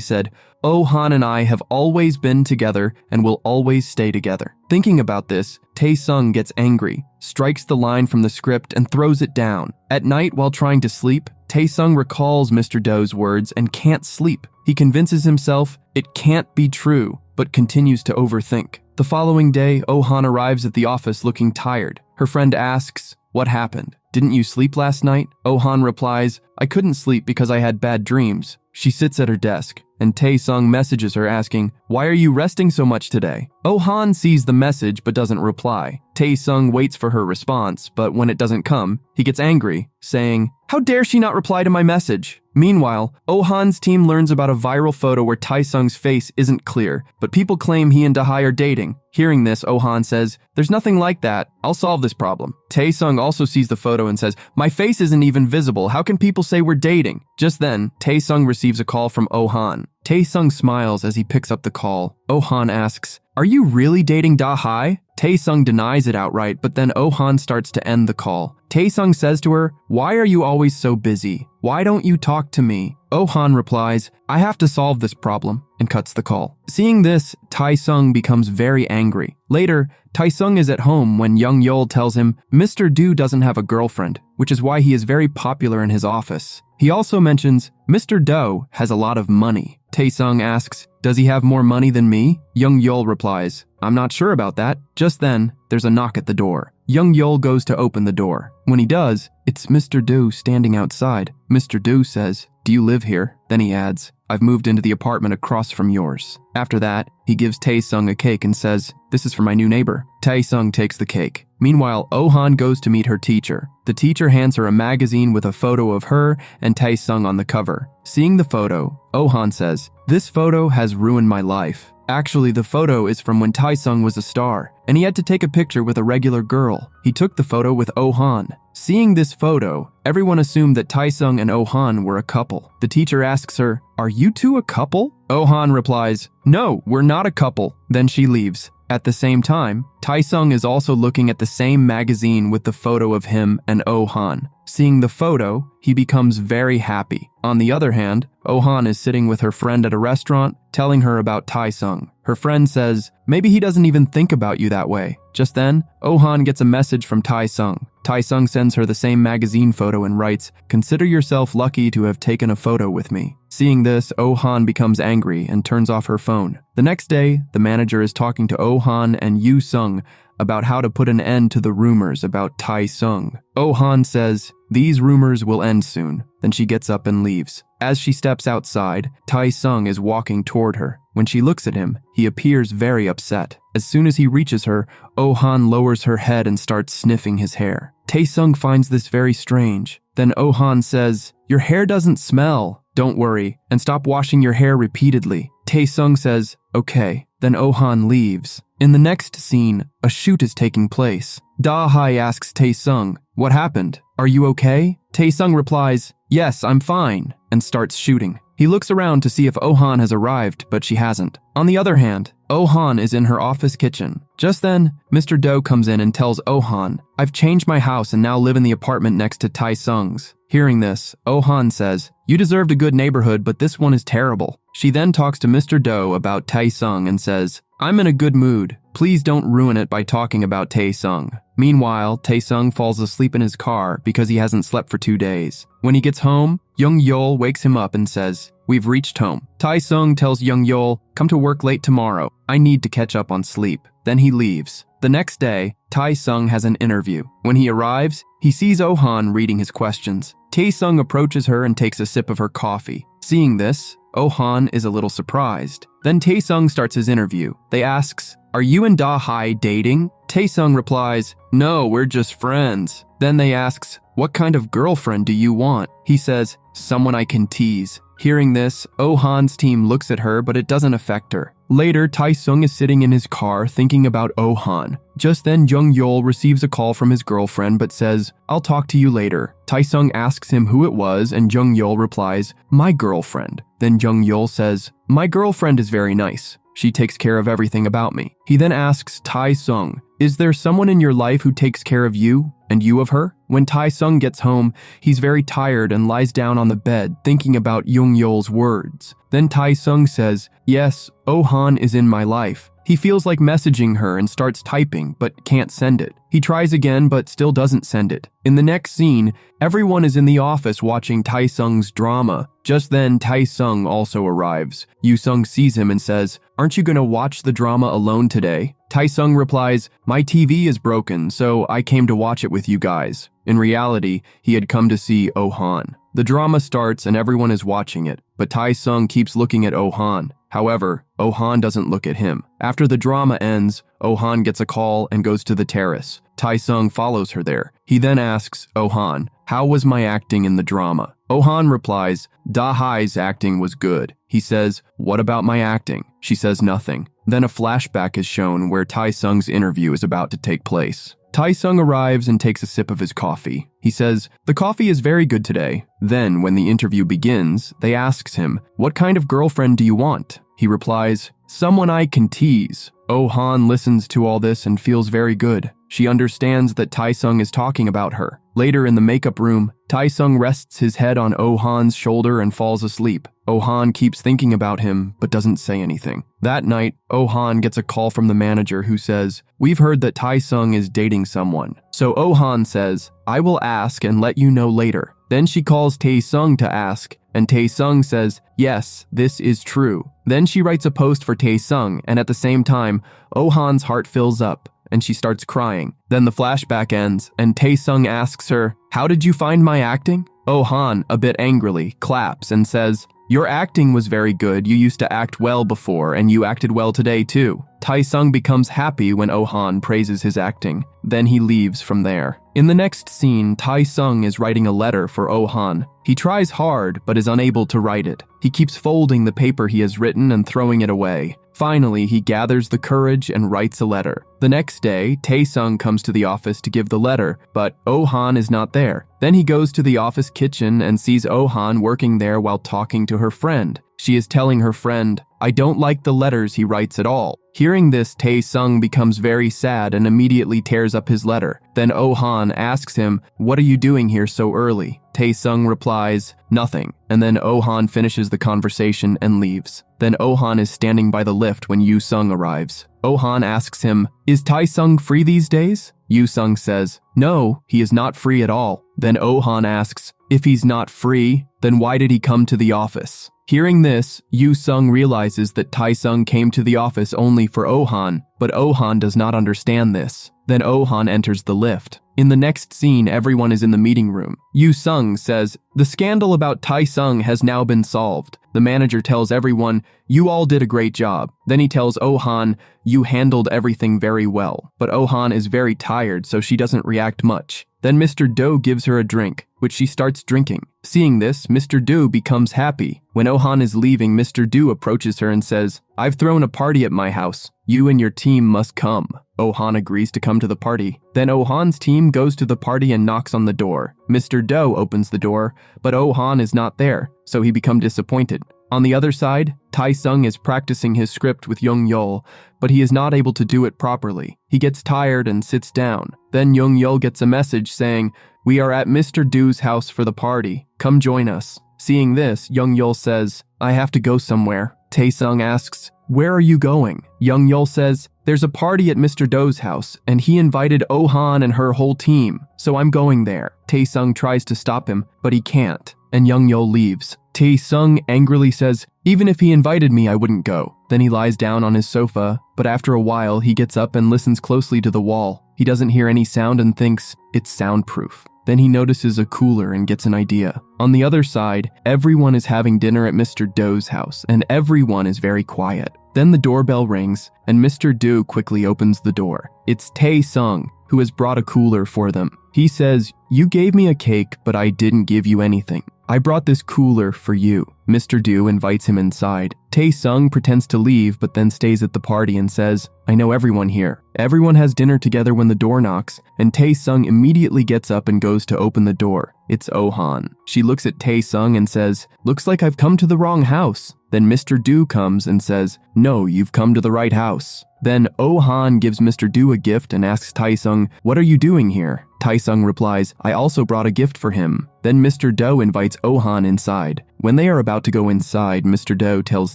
said, "Oh-han and I have always been together and will always stay together." Thinking about this, Tae-sung gets angry, strikes the line from the script and throws it down. At night while trying to sleep, Tae-sung recalls Mr. Do's words and can't sleep. He convinces himself it can't be true, but continues to overthink. The following day, Oh-han arrives at the office looking tired. Her friend asks, "What happened? Didn't you sleep last night?" Oh-han replies, "I couldn't sleep because I had bad dreams." She sits at her desk, and Tae-sung messages her asking, "Why are you resting so much today?" Oh-han sees the message but doesn't reply. Tae-sung waits for her response, but when it doesn't come, he gets angry, saying, "How dare she not reply to my message?" Meanwhile, Oh-han's team learns about a viral photo where Tae-sung's face isn't clear, but people claim he and Da-hai are dating. Hearing this, Oh-han says, "There's nothing like that. I'll solve this problem." Tae-sung also sees the photo and says, "My face isn't even visible. How can people say we're dating?" Just then, Tae-sung receives a call from Oh-han. Tae-sung smiles as he picks up the call. Oh-han asks, "Are you really dating Da-hai?" Tae-sung denies it outright, but then Oh-han starts to end the call. Tae-sung says to her, "Why are you always so busy? Why don't you talk to me?" Oh-han replies, "I have to solve this problem," and cuts the call. Seeing this, Tae-sung becomes very angry. Later, Tae-sung is at home when Young-yeol tells him Mr. Do doesn't have a girlfriend, which is why he is very popular in his office. He also mentions Mr. Do has a lot of money. Tae-sung asks, "Does he have more money than me?" Young-yeol replies, "I'm not sure about that." Just then, there's a knock at the door. Young-yeol goes to open the door. When he does, it's Mr. Do standing outside. Mr. Do says, "Do you live here?" Then he adds, "I've moved into the apartment across from yours." After that, he gives Tae-sung a cake and says, "This is for my new neighbor." Tae-sung takes the cake. Meanwhile, Oh-han goes to meet her teacher. The teacher hands her a magazine with a photo of her and Tae-sung on the cover. Seeing the photo, Oh-han says, "This photo has ruined my life." Actually, the photo is from when Tae-sung was a star, and he had to take a picture with a regular girl. He took the photo with Oh-han. Seeing this photo, everyone assumed that Tae-sung and Oh-han were a couple. The teacher asks her, "Are you two a couple?" Oh-han replies, "No, we're not a couple." Then she leaves. At the same time, Tae-sung is also looking at the same magazine with the photo of him and Oh-han. Seeing the photo, he becomes very happy. On the other hand, Oh-han is sitting with her friend at a restaurant, telling her about Tae-sung. Her friend says, "Maybe he doesn't even think about you that way." Just then, Oh-han gets a message from Tae-sung. Tae-sung sends her the same magazine photo and writes, "Consider yourself lucky to have taken a photo with me." Seeing this, Oh-han becomes angry and turns off her phone. The next day, the manager is talking to Oh-han and Yoo-sung about how to put an end to the rumors about Tae-sung. Oh-han says, "These rumors will end soon." Then she gets up and leaves. As she steps outside, Tae-sung is walking toward her. When she looks at him, he appears very upset. As soon as he reaches her, Oh-han lowers her head and starts sniffing his hair. Tae-sung finds this very strange. Then Oh-han says, "Your hair doesn't smell. Don't worry, and stop washing your hair repeatedly." Tae-sung says, "Okay." Then Oh-han leaves. In the next scene, a shoot is taking place. Da-hai asks Tae-sung, "What happened? Are you okay?" Tae-sung replies, "Yes, I'm fine," and starts shooting. He looks around to see if Oh-han has arrived, but she hasn't. On the other hand, Oh-han is in her office kitchen. Just then, Mr. Do comes in and tells Oh-han, "I've changed my house and now live in the apartment next to Tae-sung's." Hearing this, Oh-han says, "You deserved a good neighborhood, but this one is terrible." She then talks to Mr. Do about Tae-sung and says, "I'm in a good mood. Please don't ruin it by talking about Tae-sung." Meanwhile, Tae-sung falls asleep in his car because he hasn't slept for 2 days. When he gets home, Young-yeol wakes him up and says, "We've reached home." Tae-sung tells Young-yeol, "Come to work late tomorrow. I need to catch up on sleep." Then he leaves. The next day, Tae-sung has an interview. When he arrives, he sees Oh-han reading his questions. Tae-sung approaches her and takes a sip of her coffee. Seeing this, Oh-han is a little surprised. Then Tae-sung starts his interview. They asks, "Are you and Da-hai dating?" Tae-sung replies, "No, we're just friends." Then they asks, "What kind of girlfriend do you want?" He says, "Someone I can tease." Hearing this, Oh-han's team looks at her, but it doesn't affect her. Later, Tae-sung is sitting in his car thinking about Oh-han. Just then, Jung-yeol receives a call from his girlfriend but says, "I'll talk to you later." Tae-sung asks him who it was and Jung-yeol replies, "My girlfriend." Then Jung-yeol says, "My girlfriend is very nice. She takes care of everything about me." He then asks Tae-sung, "Is there someone in your life who takes care of you and you of her?" When Tae-sung gets home, he's very tired and lies down on the bed thinking about Jung-yeol's words. Then Tae-sung says, "Yes, Oh-han is in my life." He feels like messaging her and starts typing, but can't send it. He tries again, but still doesn't send it. In the next scene, everyone is in the office watching Tae-sung's drama. Just then, Tae-sung also arrives. Yoo-sung sees him and says, "Aren't you gonna watch the drama alone today?" Tae-sung replies, "My TV is broken, so I came to watch it with you guys." In reality, he had come to see Oh-han. The drama starts and everyone is watching it, but Tae-sung keeps looking at Oh-han. However, Oh-han doesn't look at him. After the drama ends, Oh-han gets a call and goes to the terrace. Tae-sung follows her there. He then asks Oh-han, "How was my acting in the drama?" Oh-han replies, "Da-hai's acting was good." He says, "What about my acting?" She says nothing. Then a flashback is shown where Tae-sung's interview is about to take place. Tae-sung arrives and takes a sip of his coffee. He says, "The coffee is very good today." Then, when the interview begins, they asks him, "What kind of girlfriend do you want?" He replies, "Someone I can tease." Oh-han listens to all this and feels very good. She understands that Tae-sung is talking about her. Later in the makeup room, Tae-sung rests his head on Oh-han's shoulder and falls asleep. Oh-han keeps thinking about him, but doesn't say anything. That night, Oh-han gets a call from the manager who says, "We've heard that Tae-sung is dating someone." So Oh-han says, "I will ask and let you know later." Then she calls Tae-sung to ask, and Tae-sung says, "Yes, this is true." Then she writes a post for Tae-sung, and at the same time, Oh-han's heart fills up, and she starts crying. Then the flashback ends, and Tae-sung asks her, "How did you find my acting?" Oh-han, a bit angrily, claps and says, "Your acting was very good. You used to act well before, and you acted well today too." Tae-sung becomes happy when Oh-han praises his acting. Then he leaves from there. In the next scene, Tae-sung is writing a letter for Oh-han. He tries hard, but is unable to write it. He keeps folding the paper he has written and throwing it away. Finally, he gathers the courage and writes a letter. The next day, Tae-sung comes to the office to give the letter, but Oh-han is not there. Then he goes to the office kitchen and sees Oh-han working there while talking to her friend. She is telling her friend, "I don't like the letters he writes at all." Hearing this, Tae-sung becomes very sad and immediately tears up his letter. Then Oh-han asks him, "What are you doing here so early?" Tae-sung replies, "Nothing." And then Oh-han finishes the conversation and leaves. Then Oh-han is standing by the lift when Yoo-sung arrives. Oh-han asks him, "Is Tae-sung free these days?" Yoo-sung says, "No, he is not free at all." Then Oh-han asks, "If he's not free, then why did he come to the office?" Hearing this, Yoo-sung realizes that Tae-sung came to the office only for Oh-han, but Oh-han does not understand this. Then Oh-han enters the lift. In the next scene, everyone is in the meeting room. Yoo-sung says, "The scandal about Tae-sung has now been solved." The manager tells everyone, "You all did a great job." Then he tells Oh-han, "You handled everything very well." But Oh-han is very tired, so she doesn't react much. Then Mr. Do gives her a drink, which she starts drinking. Seeing this, Mr. Do becomes happy. When Oh-han is leaving, Mr. Do approaches her and says, "I've thrown a party at my house. You and your team must come." Oh-han agrees to come to the party. Then Oh-han's team goes to the party and knocks on the door. Mr. Do opens the door, but Oh-han is not there, so he becomes disappointed. On the other side, Tae-sung is practicing his script with Jung-yeol, but he is not able to do it properly. He gets tired and sits down. Then Jung-yeol gets a message saying, "We are at Mr. Do's house for the party. Come join us." Seeing this, Jung-yeol says, "I have to go somewhere." Tae-sung asks, "Where are you going?" Jung-yeol says, "There's a party at Mr. Do's house, and he invited Oh-han and her whole team, so I'm going there." Tae-sung tries to stop him, but he can't, and Jung-yeol leaves. Tae-sung angrily says, "Even if he invited me, I wouldn't go." Then he lies down on his sofa, but after a while, he gets up and listens closely to the wall. He doesn't hear any sound and thinks it's soundproof. Then he notices a cooler and gets an idea. On the other side, everyone is having dinner at Mr. Do's house, and everyone is very quiet. Then the doorbell rings, and Mr. Do quickly opens the door. It's Tae-sung, who has brought a cooler for them. He says, "You gave me a cake, but I didn't give you anything. I brought this cooler for you. Mr. Do invites him inside. Tae-sung pretends to leave but then stays at the party and says, I know everyone here. Everyone has dinner together when the door knocks, and Tae-sung immediately gets up and goes to open the door. It's Oh-han. She looks at Tae-sung and says, looks like I've come to the wrong house. Then Mr. Do comes and says, no, you've come to the right house. Then Oh-han gives Mr. Do a gift and asks Tae-sung, what are you doing here? Tae-sung replies, I also brought a gift for him. Then Mr. Do invites Oh-han inside. When they are about to go inside, Mr. Do tells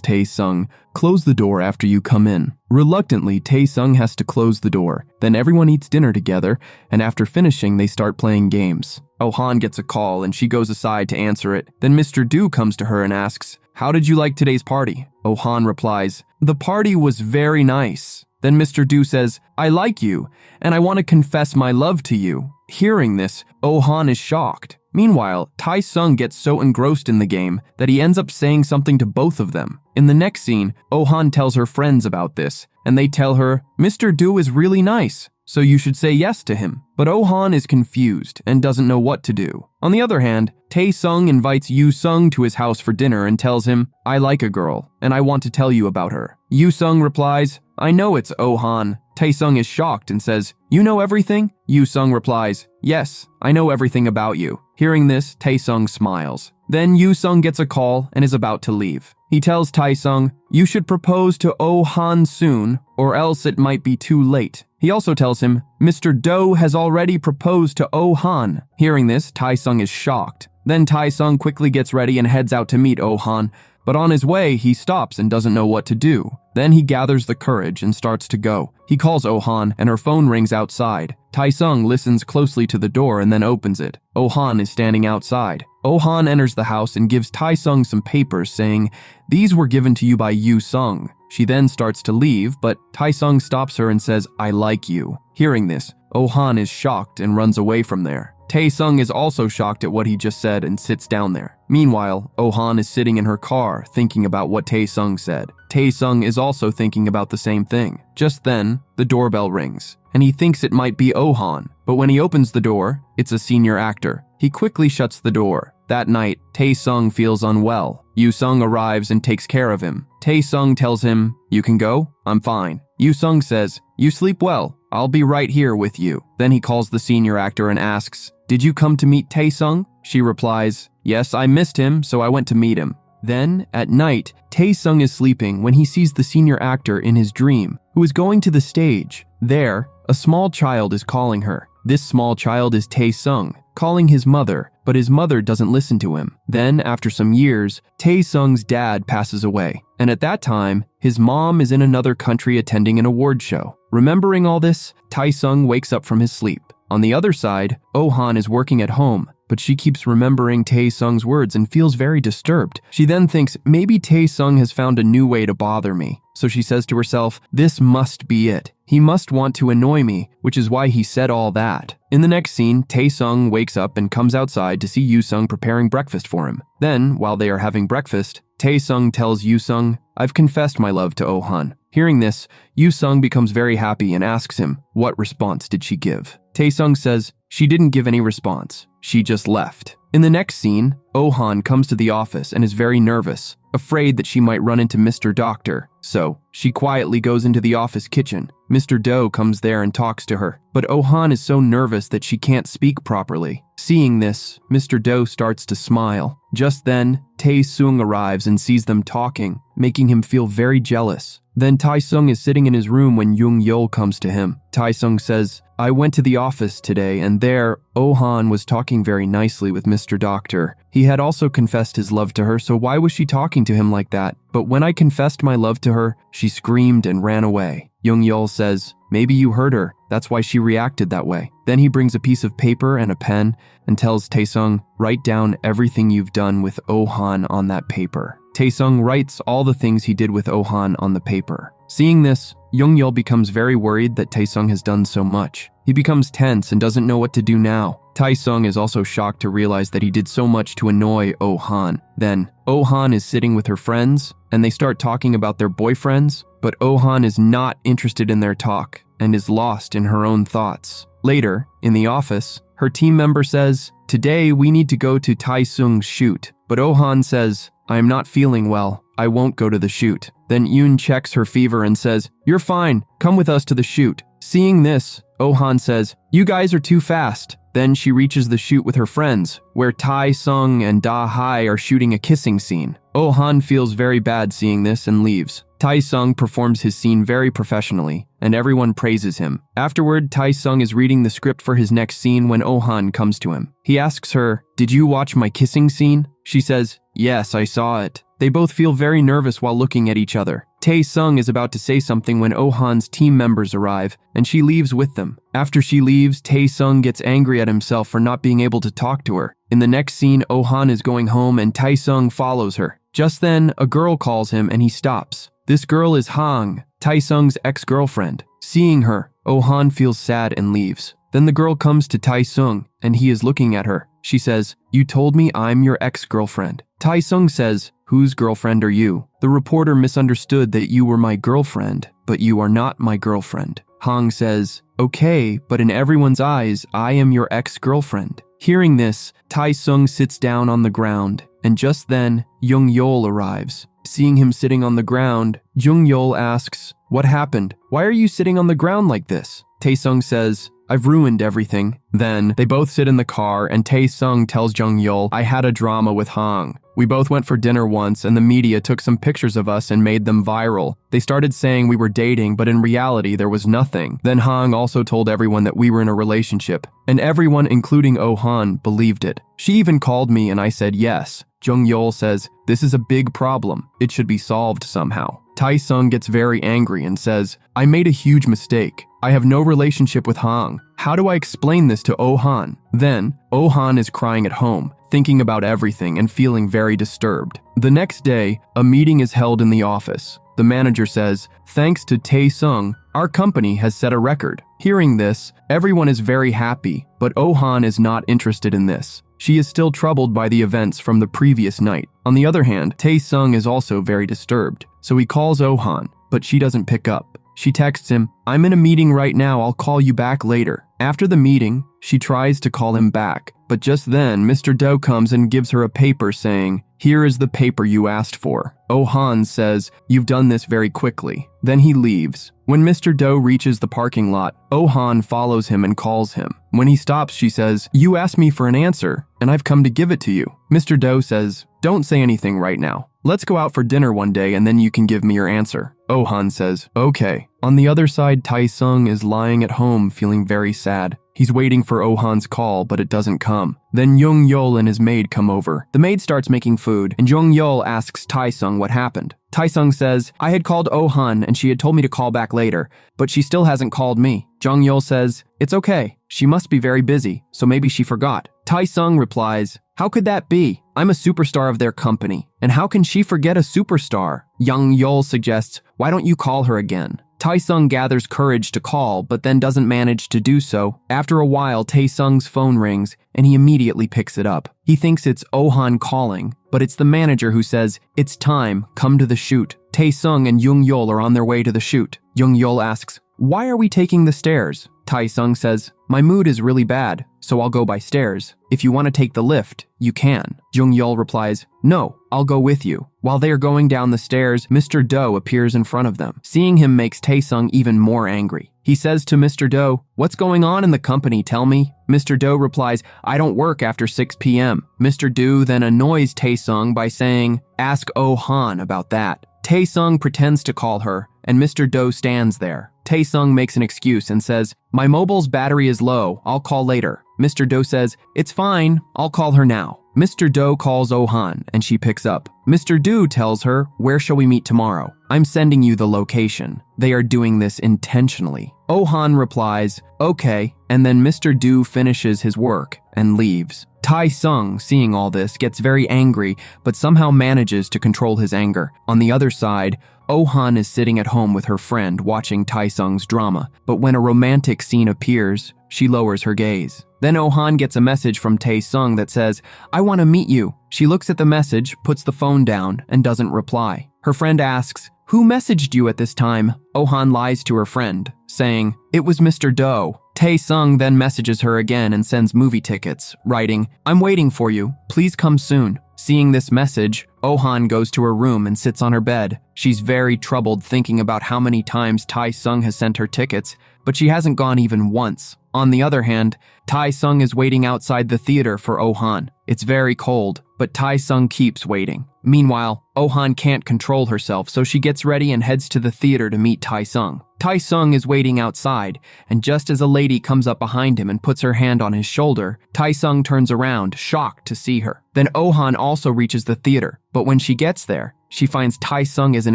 Tae-sung, close the door after you come in. Reluctantly, Tae-sung has to close the door. Then everyone eats dinner together, and after finishing, they start playing games. Oh-han gets a call and she goes aside to answer it. Then Mr. Do comes to her and asks, how did you like today's party? Oh-han replies, the party was very nice. Then Mr. Do says, I like you, and I want to confess my love to you. Hearing this, Oh-han is shocked. Meanwhile, Tae-sung gets so engrossed in the game that he ends up saying something to both of them. In the next scene, Oh-han tells her friends about this, and they tell her, Mr. Do is really nice, so you should say yes to him. But Oh-han is confused and doesn't know what to do. On the other hand, Tae-sung invites Yoo-sung to his house for dinner and tells him, I like a girl, and I want to tell you about her. Yoo-sung replies, I know it's Oh-han. Tae-sung is shocked and says, you know everything? Yoo-sung replies, yes, I know everything about you. Hearing this, Tae-sung smiles. Then Yoo-sung gets a call and is about to leave. He tells Tae-sung, you should propose to Oh-han soon, or else it might be too late. He also tells him, Mr. Do has already proposed to Oh-han. Hearing this, Tae-sung is shocked. Then Tae-sung quickly gets ready and heads out to meet Oh-han, but on his way, he stops and doesn't know what to do. Then he gathers the courage and starts to go. He calls Oh-han and her phone rings outside. Tae-sung listens closely to the door and then opens it. Oh-han is standing outside. Oh-han enters the house and gives Tae-sung some papers saying, these were given to you by Yoo-sung. She then starts to leave, but Tae-sung stops her and says, I like you. Hearing this, Oh-han is shocked and runs away from there. Tae-sung is also shocked at what he just said and sits down there. Meanwhile, Oh-han is sitting in her car thinking about what Tae-sung said. Tae-sung is also thinking about the same thing. Just then, the doorbell rings, and he thinks it might be Oh-han. But when he opens the door, it's a senior actor. He quickly shuts the door. That night, Tae-sung feels unwell. Yoo-sung arrives and takes care of him. Tae-sung tells him, you can go? I'm fine. Yoo-sung says, you sleep well. I'll be right here with you. Then he calls the senior actor and asks, did you come to meet Tae-sung? She replies, yes, I missed him, so I went to meet him. Then, at night, Tae-sung is sleeping when he sees the senior actor in his dream, who is going to the stage. There, a small child is calling her. This small child is Tae-sung, calling his mother, but his mother doesn't listen to him. Then, after some years, Tae-sung's dad passes away, and at that time, his mom is in another country attending an award show. Remembering all this, Tae-sung wakes up from his sleep. On the other side, Oh-han is working at home, but she keeps remembering Tae-sung's words and feels very disturbed. She then thinks, maybe Tae-sung has found a new way to bother me. So she says to herself, this must be it. He must want to annoy me, which is why he said all that. In the next scene, Tae-sung wakes up and comes outside to see Yoo-sung preparing breakfast for him. Then, while they are having breakfast, Tae-sung tells Yoo-sung, I've confessed my love to Oh-han. Hearing this, Yoo-sung becomes very happy and asks him, what response did she give? Tae-sung says, she didn't give any response. She just left. In the next scene, Oh-han comes to the office and is very nervous, afraid that she might run into Mr. Doctor. So, she quietly goes into the office kitchen. Mr. Do comes there and talks to her, but Oh-han is so nervous that she can't speak properly. Seeing this, Mr. Do starts to smile. Just then, Tae-sung arrives and sees them talking, making him feel very jealous. Then Tae-sung is sitting in his room when Young-yeol comes to him. Tae-sung says, I went to the office today and there, Oh-han was talking very nicely with Mr. Doctor. He had also confessed his love to her, so why was she talking to him like that? But when I confessed my love to her, she screamed and ran away. Young-yeol says, maybe you heard her. That's why she reacted that way. Then he brings a piece of paper and a pen and tells Tae-sung, write down everything you've done with Oh-han on that paper. Tae-sung writes all the things he did with Oh-han on the paper. Seeing this, Young-yeol becomes very worried that Tae-sung has done so much. He becomes tense and doesn't know what to do now. Tae-sung is also shocked to realize that he did so much to annoy Oh-han. Then, Oh-han is sitting with her friends, and they start talking about their boyfriends, but Oh-han is not interested in their talk and is lost in her own thoughts. Later, in the office, her team member says, Today we need to go to Tae-sung's shoot, but Oh-han says, I am not feeling well. I won't go to the shoot. Then Yoon checks her fever and says, you're fine. Come with us to the shoot. Seeing this, Oh-han says, you guys are too fast. Then she reaches the shoot with her friends, where Tae-sung and Da-hai are shooting a kissing scene. Oh-han feels very bad seeing this and leaves. Tae-sung performs his scene very professionally, and everyone praises him. Afterward, Tae-sung is reading the script for his next scene when Oh-han comes to him. He asks her, did you watch my kissing scene? She says, yes, I saw it. They both feel very nervous while looking at each other. Tae-sung is about to say something when Oh-han's team members arrive, and she leaves with them. After she leaves, Tae-sung gets angry at himself for not being able to talk to her. In the next scene, Oh-han is going home and Tae-sung follows her. Just then, a girl calls him and he stops. This girl is Hang, Tae-sung's ex-girlfriend. Seeing her, Oh-han feels sad and leaves. Then the girl comes to Tae-sung and he is looking at her. She says, you told me I'm your ex-girlfriend. Tae-sung says, whose girlfriend are you? The reporter misunderstood that you were my girlfriend, but you are not my girlfriend. Hang says, okay, but in everyone's eyes, I am your ex-girlfriend. Hearing this, Tae-sung sits down on the ground, and just then, Jung-yeol arrives. Seeing him sitting on the ground, Jung-yeol asks, what happened? Why are you sitting on the ground like this? Tae-sung says, I've ruined everything. Then, they both sit in the car and Tae-sung tells Jung-yeol, I had a drama with Hang. We both went for dinner once and the media took some pictures of us and made them viral. They started saying we were dating, but in reality there was nothing. Then Hang also told everyone that we were in a relationship, and everyone, including Oh-han, believed it. She even called me and I said yes. Jung-yeol says, this is a big problem. It should be solved somehow. Tae-sung gets very angry and says, I made a huge mistake. I have no relationship with Hang. How do I explain this to Oh-han? Then, Oh-han is crying at home, thinking about everything and feeling very disturbed. The next day, a meeting is held in the office. The manager says, thanks to Tae-sung, our company has set a record. Hearing this, everyone is very happy, but Oh-han is not interested in this. She is still troubled by the events from the previous night. On the other hand, Tae-sung is also very disturbed, so he calls Oh-han, but she doesn't pick up. She texts him, I'm in a meeting right now, I'll call you back later. After the meeting, she tries to call him back, but just then Mr. Do comes and gives her a paper saying, here is the paper you asked for. Oh-han says, you've done this very quickly. Then he leaves. When Mr. Do reaches the parking lot, Oh-han follows him and calls him. When he stops, she says, you asked me for an answer, and I've come to give it to you. Mr. Do says, don't say anything right now. Let's go out for dinner one day and then you can give me your answer. Oh-han says, okay. On the other side, Tae-sung is lying at home feeling very sad. He's waiting for Oh-han's call, but it doesn't come. Then Jung-yeol and his maid come over. The maid starts making food, and Jung-yeol asks Tae-sung what happened. Tae-sung says, I had called Oh-han and she had told me to call back later, but she still hasn't called me. Jung-yeol says, it's okay. She must be very busy, so maybe she forgot. Tae-sung replies, how could that be? I'm a superstar of their company, and how can she forget a superstar? Jung-yeol suggests, why don't you call her again? Tae-sung gathers courage to call, but then doesn't manage to do so. After a while, Tae-sung's phone rings, and he immediately picks it up. He thinks it's Oh-han calling, but it's the manager who says, it's time, come to the shoot. Tae-sung and Jung-yeol are on their way to the shoot. Jung-yeol asks, why are we taking the stairs? Tae-sung says, my mood is really bad, so I'll go by stairs. If you want to take the lift, you can. Jung-yeol replies, no, I'll go with you. While they are going down the stairs, Mr. Do appears in front of them. Seeing him makes Tae-sung even more angry. He says to Mr. Do, what's going on in the company, tell me? Mr. Do replies, I don't work after 6 p.m. Mr. Do then annoys Tae-sung by saying, ask Oh-han about that. Tae-sung pretends to call her, and Mr. Do stands there. Tae-sung makes an excuse and says, my mobile's battery is low, I'll call later. Mr. Do says, it's fine, I'll call her now. Mr. Do calls Oh-han, and she picks up. Mr. Do tells her, where shall we meet tomorrow? I'm sending you the location. They are doing this intentionally. Oh-han replies, okay, and then Mr. Do finishes his work and leaves. Tae-sung, seeing all this, gets very angry, but somehow manages to control his anger. On the other side, Oh-han is sitting at home with her friend watching Tae-sung's drama, but when a romantic scene appears, she lowers her gaze. Then Oh-han gets a message from Tae-sung that says, I want to meet you. She looks at the message, puts the phone down, and doesn't reply. Her friend asks, "Who messaged you at this time?" Oh-han lies to her friend, saying, "It was Mr. Do." Tae-sung then messages her again and sends movie tickets, writing, "I'm waiting for you. Please come soon." Seeing this message, Oh-han goes to her room and sits on her bed. She's very troubled thinking about how many times Tae-sung has sent her tickets, but she hasn't gone even once. On the other hand, Tae-sung is waiting outside the theater for Oh-han. It's very cold, but Tae-sung keeps waiting. Meanwhile, Oh-han can't control herself, so she gets ready and heads to the theater to meet Tae-sung. Tae-sung is waiting outside, and just as a lady comes up behind him and puts her hand on his shoulder, Tae-sung turns around, shocked to see her. Then Oh-han also reaches the theater, but when she gets there, she finds Tae-sung isn't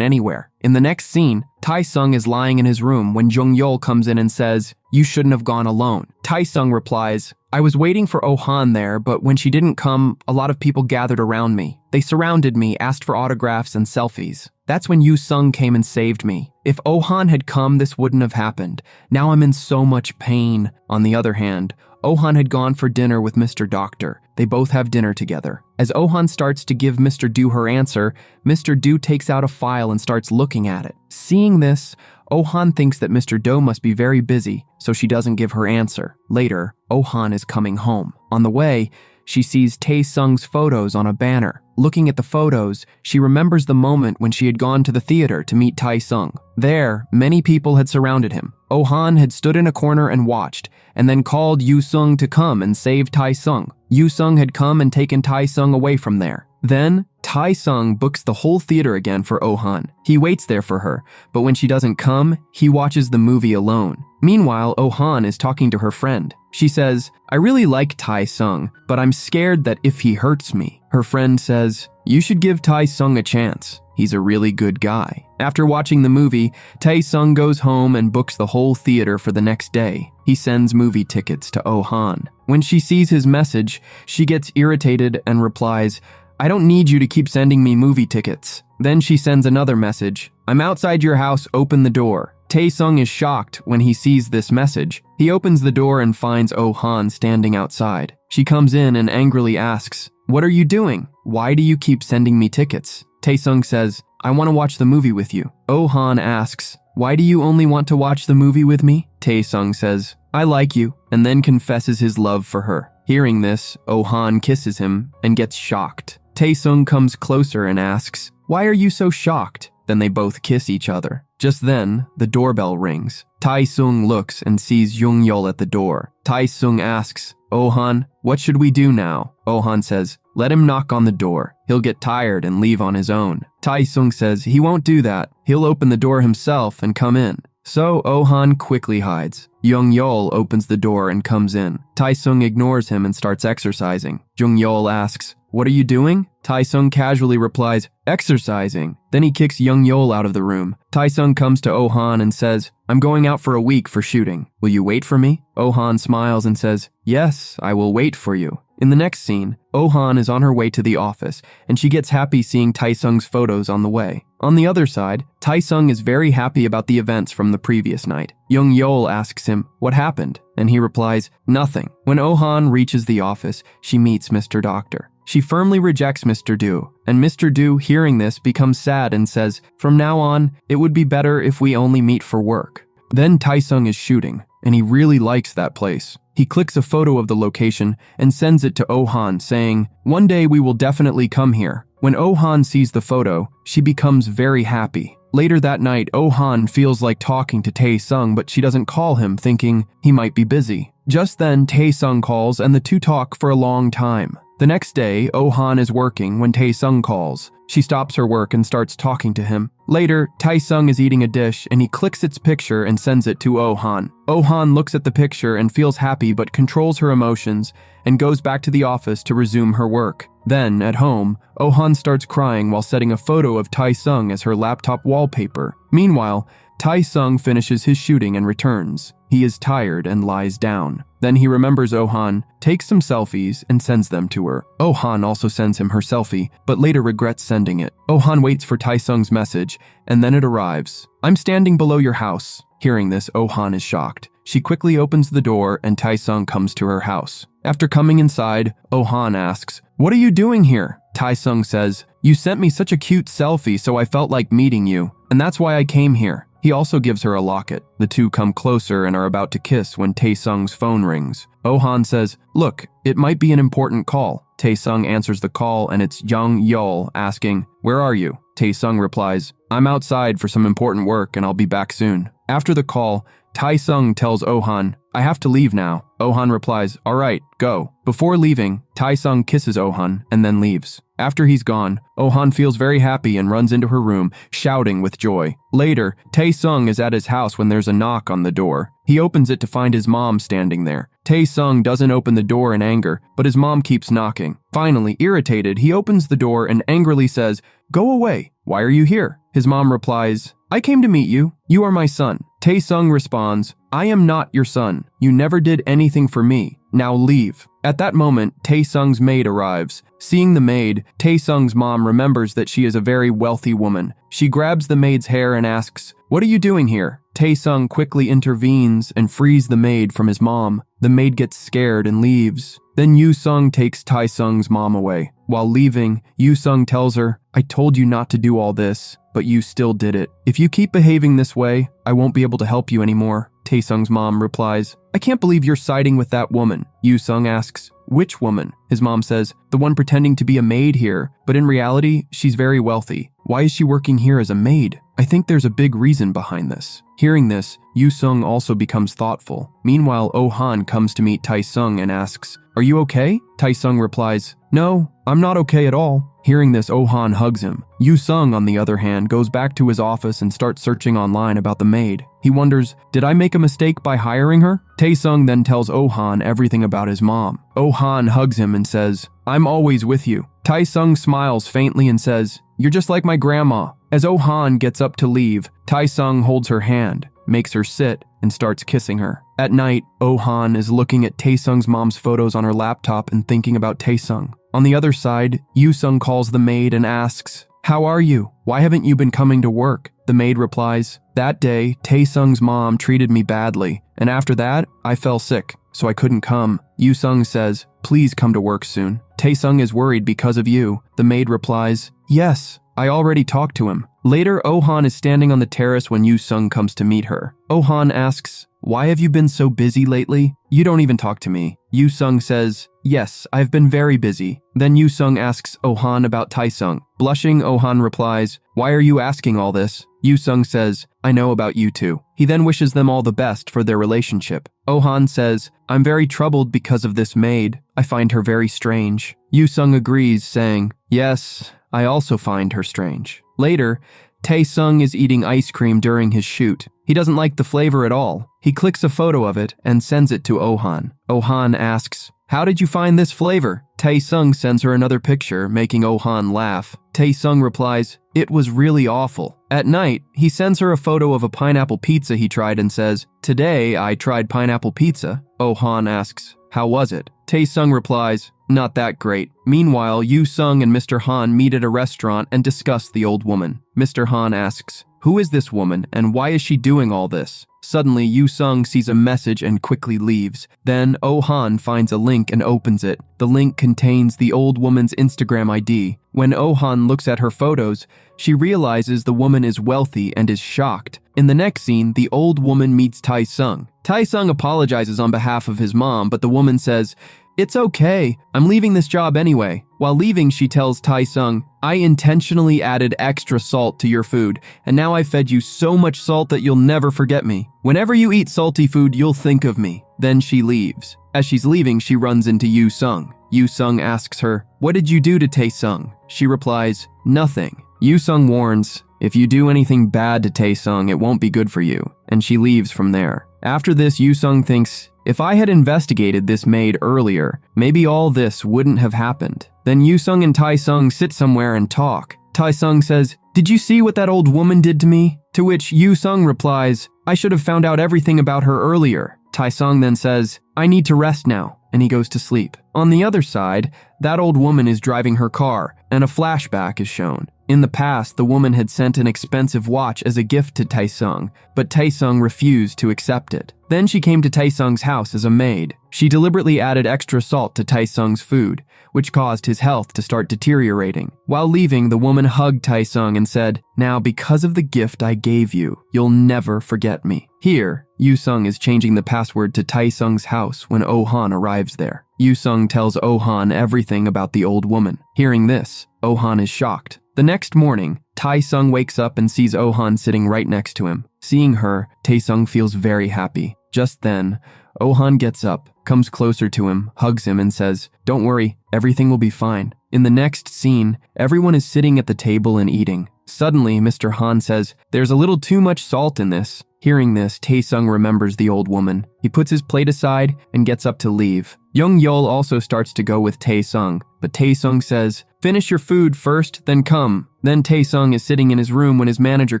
anywhere. In the next scene, Tae-sung is lying in his room when Jung-yeol comes in and says, "You shouldn't have gone alone." Tae-sung replies, "I was waiting for Oh-han there, but when she didn't come, a lot of people gathered around me. They surrounded me, asked for autographs and selfies. That's when Yoo-sung came and saved me. If Oh-han had come, this wouldn't have happened. Now I'm in so much pain." On the other hand, Oh-han had gone for dinner with Mr. Doctor. They both have dinner together. As Oh-han starts to give Mr. Do her answer, Mr. Do takes out a file and starts looking at it. Seeing this, Oh-han thinks that Mr. Do must be very busy, so she doesn't give her answer. Later, Oh-han is coming home. On the way, she sees Tae-sung's photos on a banner. Looking at the photos, she remembers the moment when she had gone to the theater to meet Tae-sung. There, many people had surrounded him. Oh-han had stood in a corner and watched, and then called Yoo-sung to come and save Tae-sung. Yoo-sung had come and taken Tae-sung away from there. Then, Tae-sung books the whole theater again for Oh-han. He waits there for her, but when she doesn't come, he watches the movie alone. Meanwhile, Oh-han is talking to her friend. She says, "I really like Tae-sung, but I'm scared that if he hurts me." Her friend says, "You should give Tae-sung a chance. He's a really good guy." After watching the movie, Tae-sung goes home and books the whole theater for the next day. He sends movie tickets to Oh-han. When she sees his message, she gets irritated and replies, "I don't need you to keep sending me movie tickets." Then she sends another message, "I'm outside your house, open the door." Tae-sung is shocked when he sees this message. He opens the door and finds Oh-han standing outside. She comes in and angrily asks, "What are you doing? Why do you keep sending me tickets?" Tae-sung says, "I want to watch the movie with you." Oh-han asks, "Why do you only want to watch the movie with me?" Tae-sung says, "I like you," and then confesses his love for her. Hearing this, Oh-han kisses him and gets shocked. Tae-sung comes closer and asks, "Why are you so shocked?" Then they both kiss each other. Just then, the doorbell rings. Tae-sung looks and sees Jung-yeol at the door. Tae-sung asks, "Oh-han, what should we do now?" Oh-han says, "Let him knock on the door. He'll get tired and leave on his own." Tae-sung says he won't do that. He'll open the door himself and come in. So Oh-han quickly hides. Jung-yeol opens the door and comes in. Tae-sung ignores him and starts exercising. Jung-yeol asks, "What are you doing?" Tae-sung casually replies, "Exercising." Then he kicks Jung-yeol out of the room. Tae-sung comes to Oh-han and says, "I'm going out for a week for shooting. Will you wait for me?" Oh-han smiles and says, "Yes, I will wait for you." In the next scene, Oh-han is on her way to the office, and she gets happy seeing Tae-sung's photos on the way. On the other side, Tae-sung is very happy about the events from the previous night. Jung-yeol asks him, "What happened?" And he replies, "Nothing." When Oh-han reaches the office, she meets Mr. Doctor. She firmly rejects Mr. Do, and Mr. Do, hearing this, becomes sad and says, "From now on, it would be better if we only meet for work." Then Tae-sung is shooting, and he really likes that place. He clicks a photo of the location and sends it to Oh-han, saying, "One day we will definitely come here." When Oh-han sees the photo, she becomes very happy. Later that night, Oh-han feels like talking to Tae-sung, but she doesn't call him, thinking he might be busy. Just then, Tae-sung calls, and the two talk for a long time. The next day, Oh-han is working when Tae-sung calls. She stops her work and starts talking to him. Later, Tae-sung is eating a dish and he clicks its picture and sends it to Oh-han. Oh-han looks at the picture and feels happy but controls her emotions and goes back to the office to resume her work. Then, at home, Oh-han starts crying while setting a photo of Tae-sung as her laptop wallpaper. Meanwhile, Tae-sung finishes his shooting and returns. He is tired and lies down. Then he remembers Oh-han, takes some selfies, and sends them to her. Oh-han also sends him her selfie, but later regrets sending it. Oh-han waits for Tae-sung's message, and then it arrives. "I'm standing below your house." Hearing this, Oh-han is shocked. She quickly opens the door and Tae-sung comes to her house. After coming inside, Oh-han asks, "What are you doing here?" Tae-sung says, "You sent me such a cute selfie, so I felt like meeting you, and that's why I came here." He also gives her a locket. The two come closer and are about to kiss when Tae-sung's phone rings. Oh-han says, "Look, it might be an important call." Tae-sung answers the call and it's Young Yeol asking, "Where are you?" Tae-sung replies, "I'm outside for some important work and I'll be back soon." After the call, Tae-sung tells Oh-han, "I have to leave now." Oh-han replies, "All right, go." Before leaving, Tae-sung kisses Oh-han and then leaves. After he's gone, Oh-han feels very happy and runs into her room, shouting with joy. Later, Tae-sung is at his house when there's a knock on the door. He opens it to find his mom standing there. Tae-sung doesn't open the door in anger, but his mom keeps knocking. Finally, irritated, he opens the door and angrily says, "Go away. Why are you here?" His mom replies, "I came to meet you. You are my son." Tae-sung responds, "I am not your son. You never did anything for me. Now leave." At that moment, Tae-sung's maid arrives. Seeing the maid, Tae-sung's mom remembers that she is a very wealthy woman. She grabs the maid's hair and asks, "What are you doing here?" Tae-sung quickly intervenes and frees the maid from his mom. The maid gets scared and leaves. Then Yoo-sung takes Tae-sung's mom away. While leaving, Yoo-sung tells her, "I told you not to do all this, but you still did it. If you keep behaving this way, I won't be able to help you anymore." Tae-sung's mom replies, "I can't believe you're siding with that woman." Yoo-sung asks, "Which woman?" His mom says, "The one pretending to be a maid here, but in reality, she's very wealthy. Why is she working here as a maid? I think there's a big reason behind this." Hearing this, Yoo-sung also becomes thoughtful. Meanwhile, Oh-han comes to meet Tae-sung and asks, "Are you okay?" Tae-sung replies, "No, I'm not okay at all." Hearing this, Oh-han hugs him. Yoo-sung, on the other hand, goes back to his office and starts searching online about the maid. He wonders, did I make a mistake by hiring her? Tae-sung then tells Oh-han everything about his mom. Oh-han hugs him and says, "I'm always with you." Tae-sung smiles faintly and says, "You're just like my grandma." As Oh-han gets up to leave, Tae-sung holds her hand, makes her sit, and starts kissing her. At night, Oh-han is looking at Tae-sung's mom's photos on her laptop and thinking about Tae-sung. On the other side, Yoo-sung calls the maid and asks, "How are you? Why haven't you been coming to work?" The maid replies, "That day, Tae-sung's mom treated me badly, and after that, I fell sick, so I couldn't come." Yoo-sung says, "Please come to work soon. Tae-sung is worried because of you." The maid replies, "Yes, I already talked to him." Later, Oh-han is standing on the terrace when Yoo-sung comes to meet her. Oh-han asks, "Why have you been so busy lately? You don't even talk to me." Yoo-sung says, "Yes, I've been very busy." Then Yoo-sung asks Oh-han about Tae-sung. Blushing, Oh-han replies, "Why are you asking all this?" Yoo-sung says, "I know about you two." He then wishes them all the best for their relationship. Oh-han says, "I'm very troubled because of this maid. I find her very strange." Yoo-sung agrees, saying, "Yes, I also find her strange." Later, Tae-sung is eating ice cream during his shoot. He doesn't like the flavor at all. He clicks a photo of it and sends it to Oh-han. Oh-han asks, "How did you find this flavor?" Tae-sung sends her another picture, making Oh-han laugh. Tae-sung replies, "It was really awful." At night, he sends her a photo of a pineapple pizza he tried and says, "Today I tried pineapple pizza." Oh-han asks, "How was it?" Tae-sung replies, "Not that great." Meanwhile, Yoo-sung and Mr. Han meet at a restaurant and discuss the old woman. Mr. Han asks, "Who is this woman and why is she doing all this?" Suddenly, Yoo-sung sees a message and quickly leaves. Then, Oh-han finds a link and opens it. The link contains the old woman's Instagram ID. When Oh-han looks at her photos, she realizes the woman is wealthy and is shocked. In the next scene, the old woman meets Tae-sung. Tae-sung apologizes on behalf of his mom, but the woman says, "It's okay, I'm leaving this job anyway." While leaving, she tells Tae-sung, "I intentionally added extra salt to your food, and now I fed you so much salt that you'll never forget me. Whenever you eat salty food, you'll think of me." Then she leaves. As she's leaving, she runs into Yoo-sung. Yoo-sung asks her, "What did you do to Tae-sung?" She replies, "Nothing." Yoo-sung warns, "If you do anything bad to Tae-sung, it won't be good for you," and she leaves from there. After this, Yoo-sung thinks, if I had investigated this maid earlier, maybe all this wouldn't have happened. Then Yoo-sung and Tae-sung sit somewhere and talk. Tae-sung says, "Did you see what that old woman did to me?" To which Yoo-sung replies, "I should have found out everything about her earlier." Tae-sung then says, "I need to rest now." and he goes to sleep. On the other side, that old woman is driving her car, and a flashback is shown. In the past, the woman had sent an expensive watch as a gift to Taesung, but Taesung refused to accept it. Then she came to Taesung's house as a maid. She deliberately added extra salt to Taesung's food, which caused his health to start deteriorating. While leaving, the woman hugged Taesung and said, "Now, because of the gift I gave you, you'll never forget me." Here, Yoo-sung is changing the password to Taesung's house when Oh-han arrives there. Yoo-sung tells Oh-han everything about the old woman. Hearing this, Oh-han is shocked. The next morning, Taesung wakes up and sees Oh-han sitting right next to him. Seeing her, Taesung feels very happy. Just then, Oh-han gets up, comes closer to him, hugs him, and says, "Don't worry, everything will be fine." In the next scene, everyone is sitting at the table and eating. Suddenly, Mr. Han says, "There's a little too much salt in this." Hearing this, Taesung remembers the old woman. He puts his plate aside and gets up to leave. Young-yeol also starts to go with Taesung, but Taesung says, "Finish your food first, then come." Then Taesung is sitting in his room when his manager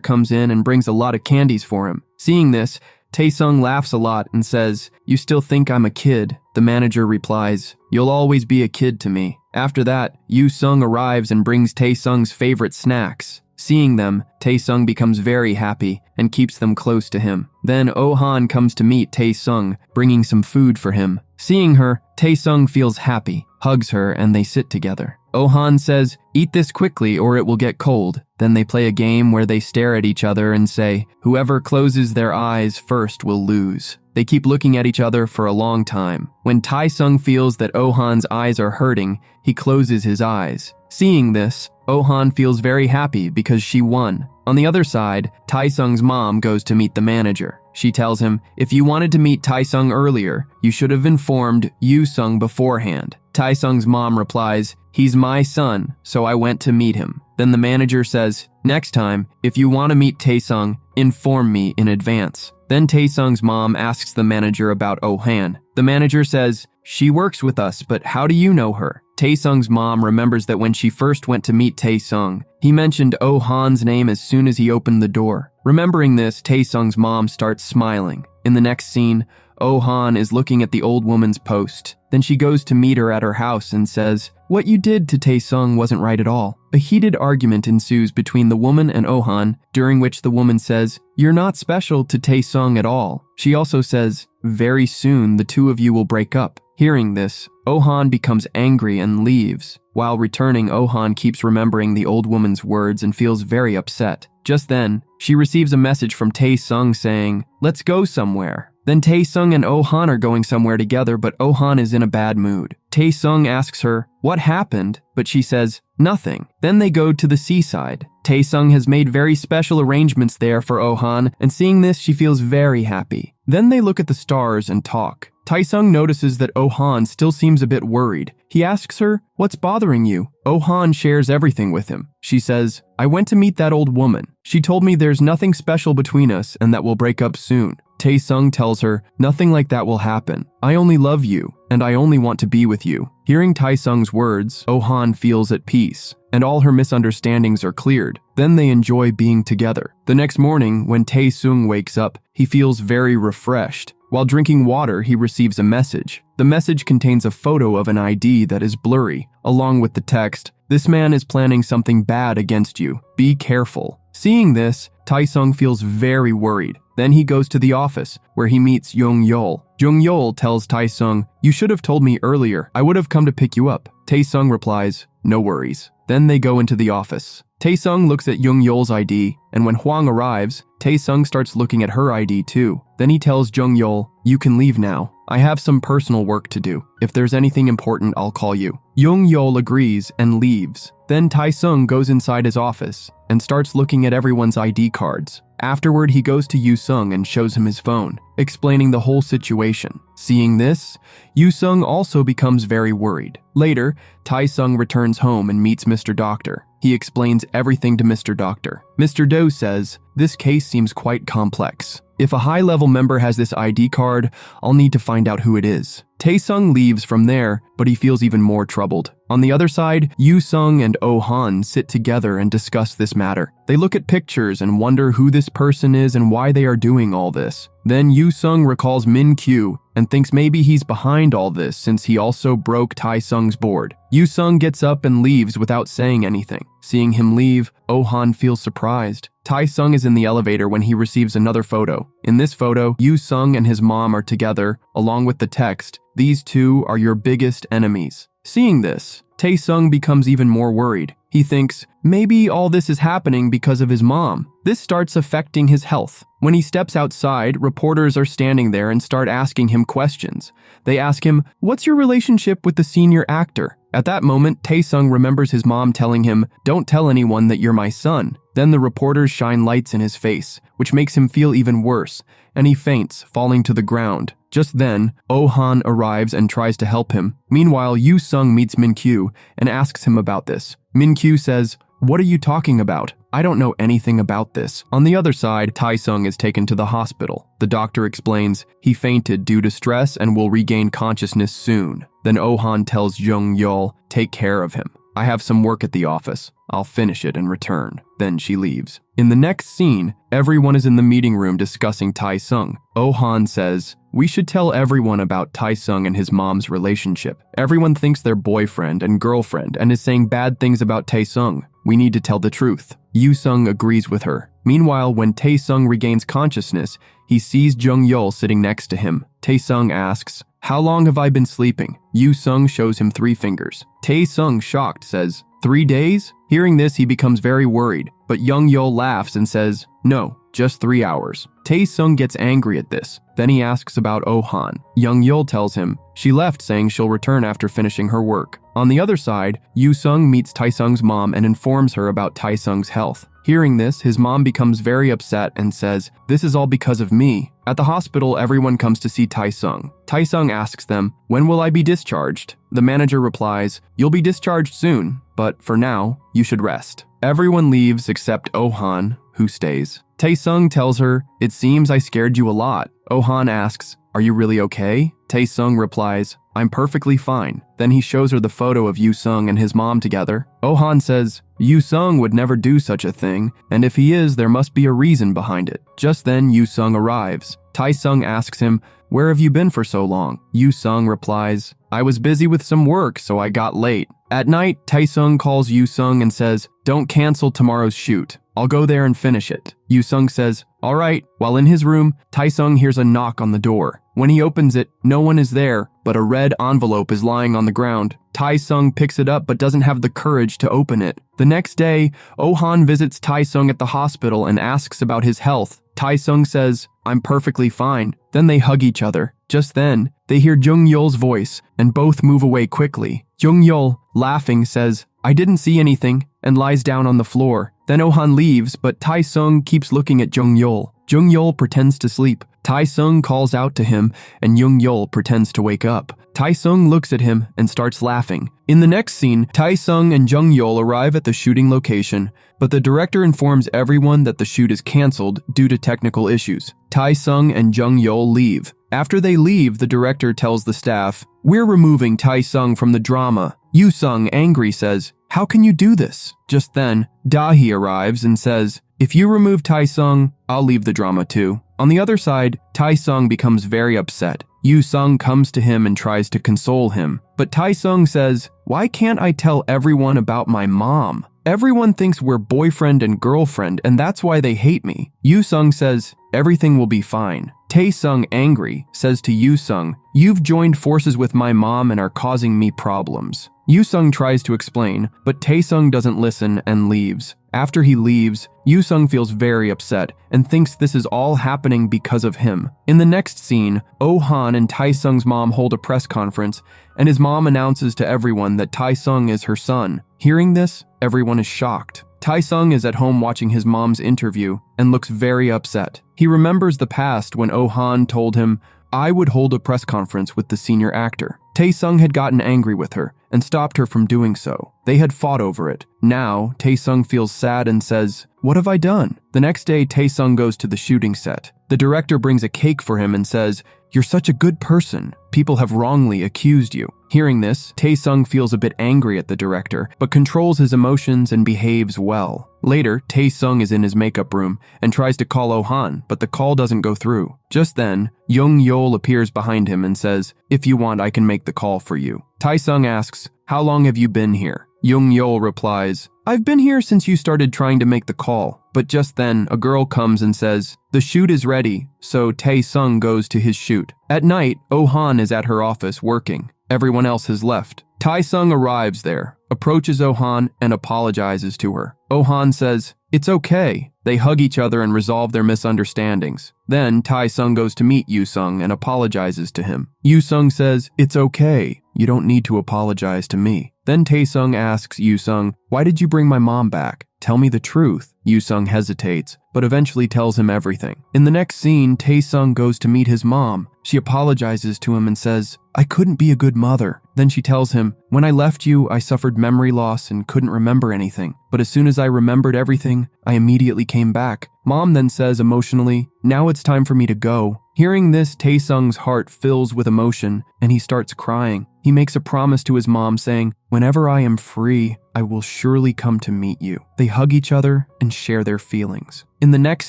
comes in and brings a lot of candies for him. Seeing this, Taesung laughs a lot and says, "You still think I'm a kid?" The manager replies, "You'll always be a kid to me." After that, Yoo-sung arrives and brings Taesung's favorite snacks. Seeing them, Taesung becomes very happy and keeps them close to him. Then Oh-han comes to meet Taesung, bringing some food for him. Seeing her, Taesung feels happy, hugs her, and they sit together. Oh-han says, "Eat this quickly or it will get cold." Then they play a game where they stare at each other and say, "Whoever closes their eyes first will lose." They keep looking at each other for a long time. When Taesung feels that Oh-han's eyes are hurting, he closes his eyes. Seeing this, Oh-han feels very happy because she won. On the other side, Taesung's mom goes to meet the manager. She tells him, "If you wanted to meet Taesung earlier, you should have informed Yoo-sung beforehand." Taesung's mom replies, "He's my son, so I went to meet him." Then the manager says, "Next time, if you want to meet Taesung, inform me in advance." Then Taesung's mom asks the manager about Oh-han. The manager says, "She works with us, but how do you know her?" Taesung's mom remembers that when she first went to meet Taesung, he mentioned Oh-han's name as soon as he opened the door. Remembering this, Taesung's mom starts smiling. In the next scene, Oh-han is looking at the old woman's post. Then she goes to meet her at her house and says, "What you did to Taesung wasn't right at all." A heated argument ensues between the woman and Oh-han, during which the woman says, "You're not special to Taesung at all." She also says, "Very soon the two of you will break up." Hearing this, Oh-han becomes angry and leaves. While returning, Oh-han keeps remembering the old woman's words and feels very upset. Just then, she receives a message from Taesung saying, "Let's go somewhere." Then Taesung and Oh-han are going somewhere together, but Oh-han is in a bad mood. Taesung asks her, "What happened?" But she says, "Nothing." Then they go to the seaside. Taesung has made very special arrangements there for Oh-han, and seeing this, she feels very happy. Then they look at the stars and talk. Taesung notices that Oh-han still seems a bit worried. He asks her, "What's bothering you?" Oh-han shares everything with him. She says, "I went to meet that old woman. She told me there's nothing special between us and that we'll break up soon." Taesung tells her, "Nothing like that will happen. I only love you, and I only want to be with you." Hearing Taesung's words, Oh-han feels at peace, and all her misunderstandings are cleared. Then they enjoy being together. The next morning, when Taesung wakes up, he feels very refreshed. While drinking water, he receives a message. The message contains a photo of an ID that is blurry, along with the text, "This man is planning something bad against you. Be careful." Seeing this, Taesung feels very worried. Then he goes to the office, where he meets Young-yeol. Young-yeol tells Taesung, "You should have told me earlier. I would have come to pick you up." Taesung replies, "No worries." Then they go into the office. Taesung looks at Young-yeol's ID, and when Hwang arrives, Taesung starts looking at her ID too. Then he tells Young-yeol, "You can leave now. I have some personal work to do. If there's anything important, I'll call you." Young-yeol agrees and leaves. Then Taesung goes inside his office and starts looking at everyone's ID cards. Afterward, he goes to Yoo-sung and shows him his phone, explaining the whole situation. Seeing this, Yoo-sung also becomes very worried. Later, Taesung returns home and meets Mr. Doctor. He explains everything to Mr. Doctor. Mr. Do says, "This case seems quite complex. If a high-level member has this ID card, I'll need to find out who it is." Taesung leaves from there, but he feels even more troubled. On the other side, Yoo-sung and Oh-han sit together and discuss this matter. They look at pictures and wonder who this person is and why they are doing all this. Then Yoo-sung recalls Min-kyu. and thinks maybe he's behind all this since he also broke Tae-sung's board. Yoo-sung gets up and leaves without saying anything. Seeing him leave, Oh-han feels surprised. Tae-sung is in the elevator when he receives another photo. In this photo, Yoo-sung and his mom are together, along with the text, "These two are your biggest enemies." Seeing this, Tae-sung becomes even more worried. He thinks, maybe all this is happening because of his mom. This starts affecting his health. When he steps outside, reporters are standing there and start asking him questions. They ask him, "What's your relationship with the senior actor?" At that moment, Tae-sung remembers his mom telling him, "Don't tell anyone that you're my son." Then the reporters shine lights in his face, which makes him feel even worse, and he faints, falling to the ground. Just then, Oh-han arrives and tries to help him. Meanwhile, Yoo-sung meets Min-kyu and asks him about this. Min-kyu says, "What are you talking about? I don't know anything about this." On the other side, Tae-sung is taken to the hospital. The doctor explains he fainted due to stress and will regain consciousness soon. Then Oh-han tells Jung-yeol, "Take care of him. I have some work at the office. I'll finish it and return." Then she leaves. In the next scene, everyone is in the meeting room discussing Tae-sung. Oh-han says, "We should tell everyone about Tae-sung and his mom's relationship. Everyone thinks they're boyfriend and girlfriend and is saying bad things about Tae-sung. We need to tell the truth." Yoo-sung agrees with her. Meanwhile, when Tae-sung regains consciousness, he sees Jung-yeol sitting next to him. Tae-sung asks, "How long have I been sleeping?" Yoo-sung shows him 3 fingers. Tae-sung, shocked, says, 3 days? Hearing this, he becomes very worried, but Jung-yeol laughs and says, "No, just 3 hours." Tae-sung gets angry at this. Then he asks about Oh-han. Jung-yeol tells him she left saying she'll return after finishing her work. On the other side, Yoo-sung meets Tae-sung's mom and informs her about Tae-sung's health. Hearing this, his mom becomes very upset and says, "This is all because of me." At the hospital, everyone comes to see Tae-sung. Tae-sung asks them, "When will I be discharged?" The manager replies, "You'll be discharged soon, but for now, you should rest." Everyone leaves except Oh-han, who stays. Tae-sung tells her, "It seems I scared you a lot." Oh-han asks, "Are you really okay?" Tae-sung replies, "I'm perfectly fine." Then he shows her the photo of Yoo-sung and his mom together. Oh-han says, Yoo-sung would never do such a thing, and if he is, there must be a reason behind it. Just then, Yoo-sung arrives. Tae-sung asks him, "Where have you been for so long?" Yoo-sung replies, "I was busy with some work, so I got late." At night, Tae-sung calls Yoo-sung and says, "Don't cancel tomorrow's shoot. I'll go there and finish it." Yoo-sung says, "All right." While in his room, Tae-sung hears a knock on the door. When he opens it, no one is there, but a red envelope is lying on the ground. Tae-sung picks it up but doesn't have the courage to open it. The next day, Oh-han visits Tae-sung at the hospital and asks about his health. Tae-sung says, "I'm perfectly fine." Then they hug each other. Just then, they hear Jung-yeol's voice, and both move away quickly. Jung-yeol, laughing, says, "I didn't see anything," and lies down on the floor. Then Oh-han leaves, but Tae-sung keeps looking at Jung-yeol. Jung-yeol pretends to sleep. Tae-sung calls out to him, and Jung-yeol pretends to wake up. Tae-sung looks at him and starts laughing. In the next scene, Tae-sung and Jung-yeol arrive at the shooting location, but the director informs everyone that the shoot is cancelled due to technical issues. Tae-sung and Jung-yeol leave. After they leave, the director tells the staff, "We're removing Tae-sung from the drama." Yoo-sung, angry, says, "How can you do this?" Just then, Dahi arrives and says, "If you remove Tae-sung, I'll leave the drama too." On the other side, Tae-sung becomes very upset. Yoo-sung comes to him and tries to console him. But Tae-sung says, "Why can't I tell everyone about my mom? Everyone thinks we're boyfriend and girlfriend, and that's why they hate me." Yoo-sung says, "Everything will be fine." Tae-sung, angry, says to Yoo-sung, "You've joined forces with my mom and are causing me problems." Yoo-sung tries to explain, but Tae-sung doesn't listen and leaves. After he leaves, Yoo-sung feels very upset and thinks this is all happening because of him. In the next scene, Oh-han and Tae-sung's mom hold a press conference, and his mom announces to everyone that Tae-sung is her son. Hearing this, everyone is shocked. Tae-sung is at home watching his mom's interview and looks very upset. He remembers the past when Oh-han told him, "I would hold a press conference with the senior actor." Taesung had gotten angry with her and stopped her from doing so. They had fought over it. Now, Taesung feels sad and says, "What have I done?" The next day, Taesung goes to the shooting set. The director brings a cake for him and says, "You're such a good person. People have wrongly accused you." Hearing this, Taesung feels a bit angry at the director, but controls his emotions and behaves well. Later, Taesung is in his makeup room and tries to call Oh-han, but the call doesn't go through. Just then, Jung-yeol appears behind him and says, "If you want, I can make the call for you." Taesung asks, "How long have you been here?" Jung-yeol replies, "I've been here since you started trying to make the call." But just then, a girl comes and says, "The shoot is ready," so Taesung goes to his shoot. At night, Oh-han is at her office working. Everyone else has left. Taesung arrives there, approaches Oh-han, and apologizes to her. Oh-han says, "It's okay." They hug each other and resolve their misunderstandings. Then, Taesung goes to meet Yoo-sung and apologizes to him. Yoo-sung says, "It's okay. You don't need to apologize to me." Then Taesung asks Yoo-sung, "Why did you bring my mom back? Tell me the truth." Yoo-sung hesitates, but eventually tells him everything. In the next scene, Taesung goes to meet his mom. She apologizes to him and says, "I couldn't be a good mother." Then she tells him, "When I left you, I suffered memory loss and couldn't remember anything. But as soon as I remembered everything, I immediately came back." Mom then says emotionally, "Now it's time for me to go." Hearing this, Taesung's heart fills with emotion and he starts crying. He makes a promise to his mom saying, "Whenever I am free, I will surely come to meet you." They hug each other and share their feelings. In the next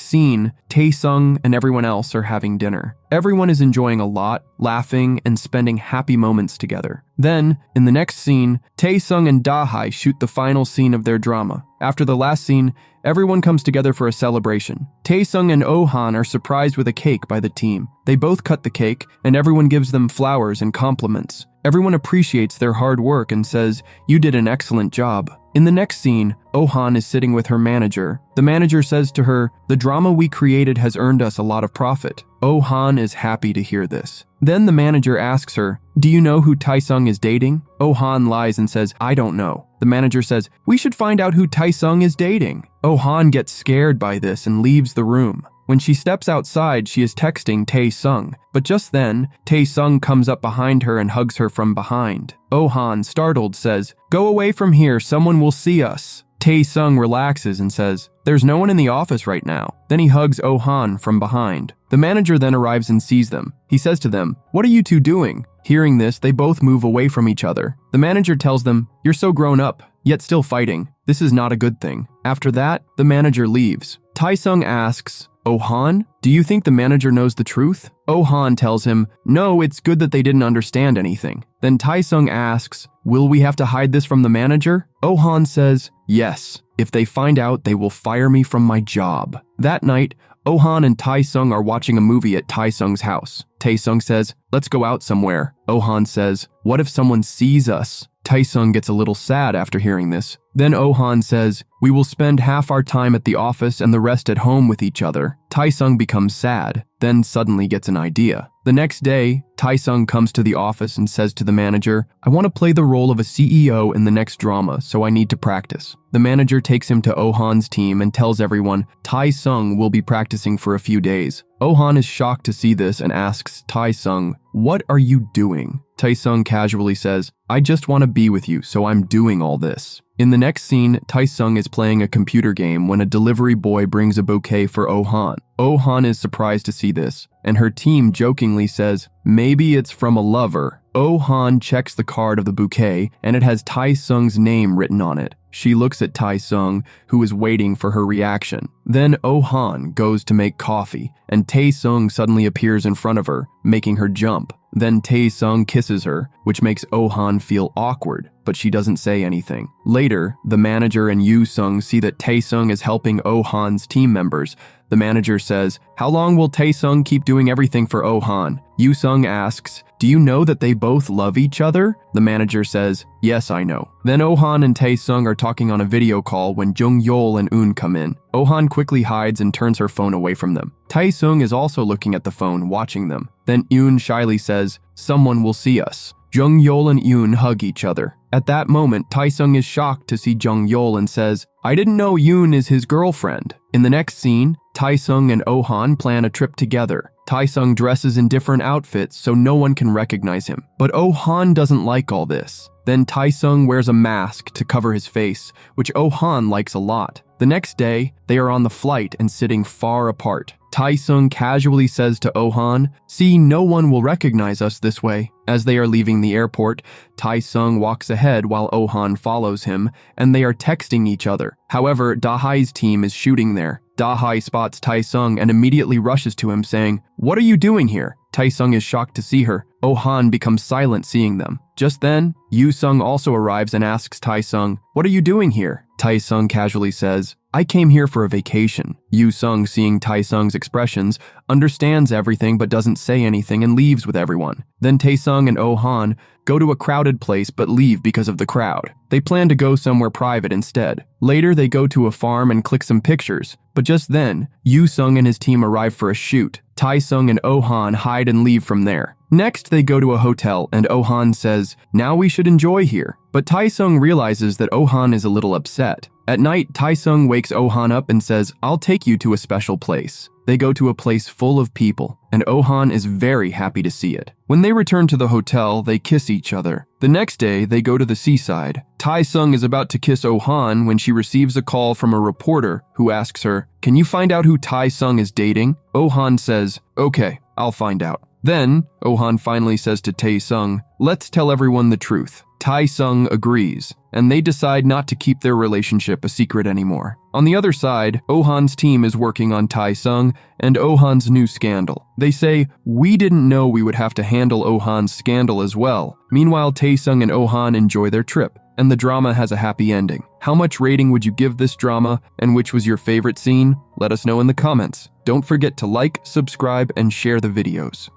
scene, Taesung and everyone else are having dinner. Everyone is enjoying a lot, laughing, and spending happy moments together. Then, in the next scene, Taesung and Dahai shoot the final scene of their drama. After the last scene, everyone comes together for a celebration. Taesung and Oh-han are surprised with a cake by the team. They both cut the cake, and everyone gives them flowers and compliments. Everyone appreciates their hard work and says, "You did an excellent job." In the next scene, Oh-han is sitting with her manager. The manager says to her, "The drama we created has earned us a lot of profit." Oh-han is happy to hear this. Then the manager asks her, "Do you know who Taesung is dating?" Oh-han lies and says, "I don't know." The manager says, "We should find out who Taesung is dating." Oh-han gets scared by this and leaves the room. When she steps outside, she is texting Taesung, but just then, Taesung comes up behind her and hugs her from behind. Oh-han, startled, says, "Go away from here, someone will see us." Taesung relaxes and says, "There's no one in the office right now." Then he hugs Oh-han from behind. The manager then arrives and sees them. He says to them, "What are you two doing?" Hearing this, they both move away from each other. The manager tells them, "You're so grown up, yet still fighting. This is not a good thing." After that, the manager leaves. Taesung asks, "Oh-han, do you think the manager knows the truth?" Oh-han tells him, "No, it's good that they didn't understand anything." Then Taesung asks, "Will we have to hide this from the manager?" Oh-han says, "Yes. If they find out, they will fire me from my job." That night, Oh-han and Taesung are watching a movie at Taesung's house. Taesung says, "Let's go out somewhere." Oh-han says, "What if someone sees us?" Taesung gets a little sad after hearing this. Then Oh-han says, "We will spend half our time at the office and the rest at home with each other." Taesung becomes sad, then suddenly gets an idea. The next day, Taesung comes to the office and says to the manager, "I want to play the role of a CEO in the next drama, so I need to practice." The manager takes him to Oh-han's team and tells everyone Taesung will be practicing for a few days. Oh-han is shocked to see this and asks Taesung, "What are you doing?" Taesung casually says, "I just want to be with you, so I'm doing all this." In the next scene, Taesung is playing a computer game when a delivery boy brings a bouquet for Oh-han. Oh-han is surprised to see this, and her team jokingly says, "Maybe it's from a lover." Oh-han checks the card of the bouquet, and it has Taesung's name written on it. She looks at Taesung, who is waiting for her reaction. Then Oh-han goes to make coffee, and Taesung suddenly appears in front of her, making her jump. Then Taesung kisses her, which makes Oh-han feel awkward, but she doesn't say anything. Later, the manager and Yoo-sung see that Taesung is helping Oh-han's team members. The manager says, "How long will Taesung keep doing everything for Oh-han?" Yoo-sung asks, "Do you know that they both love each other?" The manager says, "Yes, I know." Then Oh-han and Taesung are talking on a video call when Jung-yeol and Eun come in. Oh-han quickly hides and turns her phone away from them. Taesung is also looking at the phone, watching them. Then Eun shyly says, "Someone will see us." Jung-yeol and Eun hug each other. At that moment, Taesung is shocked to see Jung-yeol and says, "I didn't know Eun is his girlfriend." In the next scene, Taesung and Oh-han plan a trip together. Taesung dresses in different outfits so no one can recognize him. But Oh-han doesn't like all this. Then Taesung wears a mask to cover his face, which Oh-han likes a lot. The next day, they are on the flight and sitting far apart. Taesung casually says to Oh-han, "See, no one will recognize us this way." As they are leaving the airport, Taesung walks ahead while Oh-han follows him, and they are texting each other. However, Dahai's team is shooting there. Dahai spots Taesung and immediately rushes to him, saying, "What are you doing here?" Taesung is shocked to see her. Oh-han becomes silent seeing them. Just then, Yoo-sung also arrives and asks Taesung, "What are you doing here?" Taesung casually says, "I came here for a vacation." Yoo-sung, seeing Taesung's expressions, understands everything but doesn't say anything and leaves with everyone. Then Taesung and Oh-han go to a crowded place but leave because of the crowd. They plan to go somewhere private instead. Later, they go to a farm and click some pictures. But just then, Yoo-sung and his team arrive for a shoot. Taesung and Oh-han hide and leave from there. Next, they go to a hotel and Oh-han says, "Now we should enjoy here." But Taesung realizes that Oh-han is a little upset. At night, Taesung wakes Oh-han up and says, "I'll take you to a special place." They go to a place full of people, and Oh-han is very happy to see it. When they return to the hotel, they kiss each other. The next day, they go to the seaside. Taesung is about to kiss Oh-han when she receives a call from a reporter who asks her, "Can you find out who Taesung is dating?" Oh-han says, "Okay, I'll find out." Then, Oh-han finally says to Taesung, "Let's tell everyone the truth." Taesung agrees, and they decide not to keep their relationship a secret anymore. On the other side, Oh-han's team is working on Taesung and Oh-han's new scandal. They say, "We didn't know we would have to handle Oh-han's scandal as well." Meanwhile, Taesung and Oh-han enjoy their trip, and the drama has a happy ending. How much rating would you give this drama, and which was your favorite scene? Let us know in the comments. Don't forget to like, subscribe, and share the videos.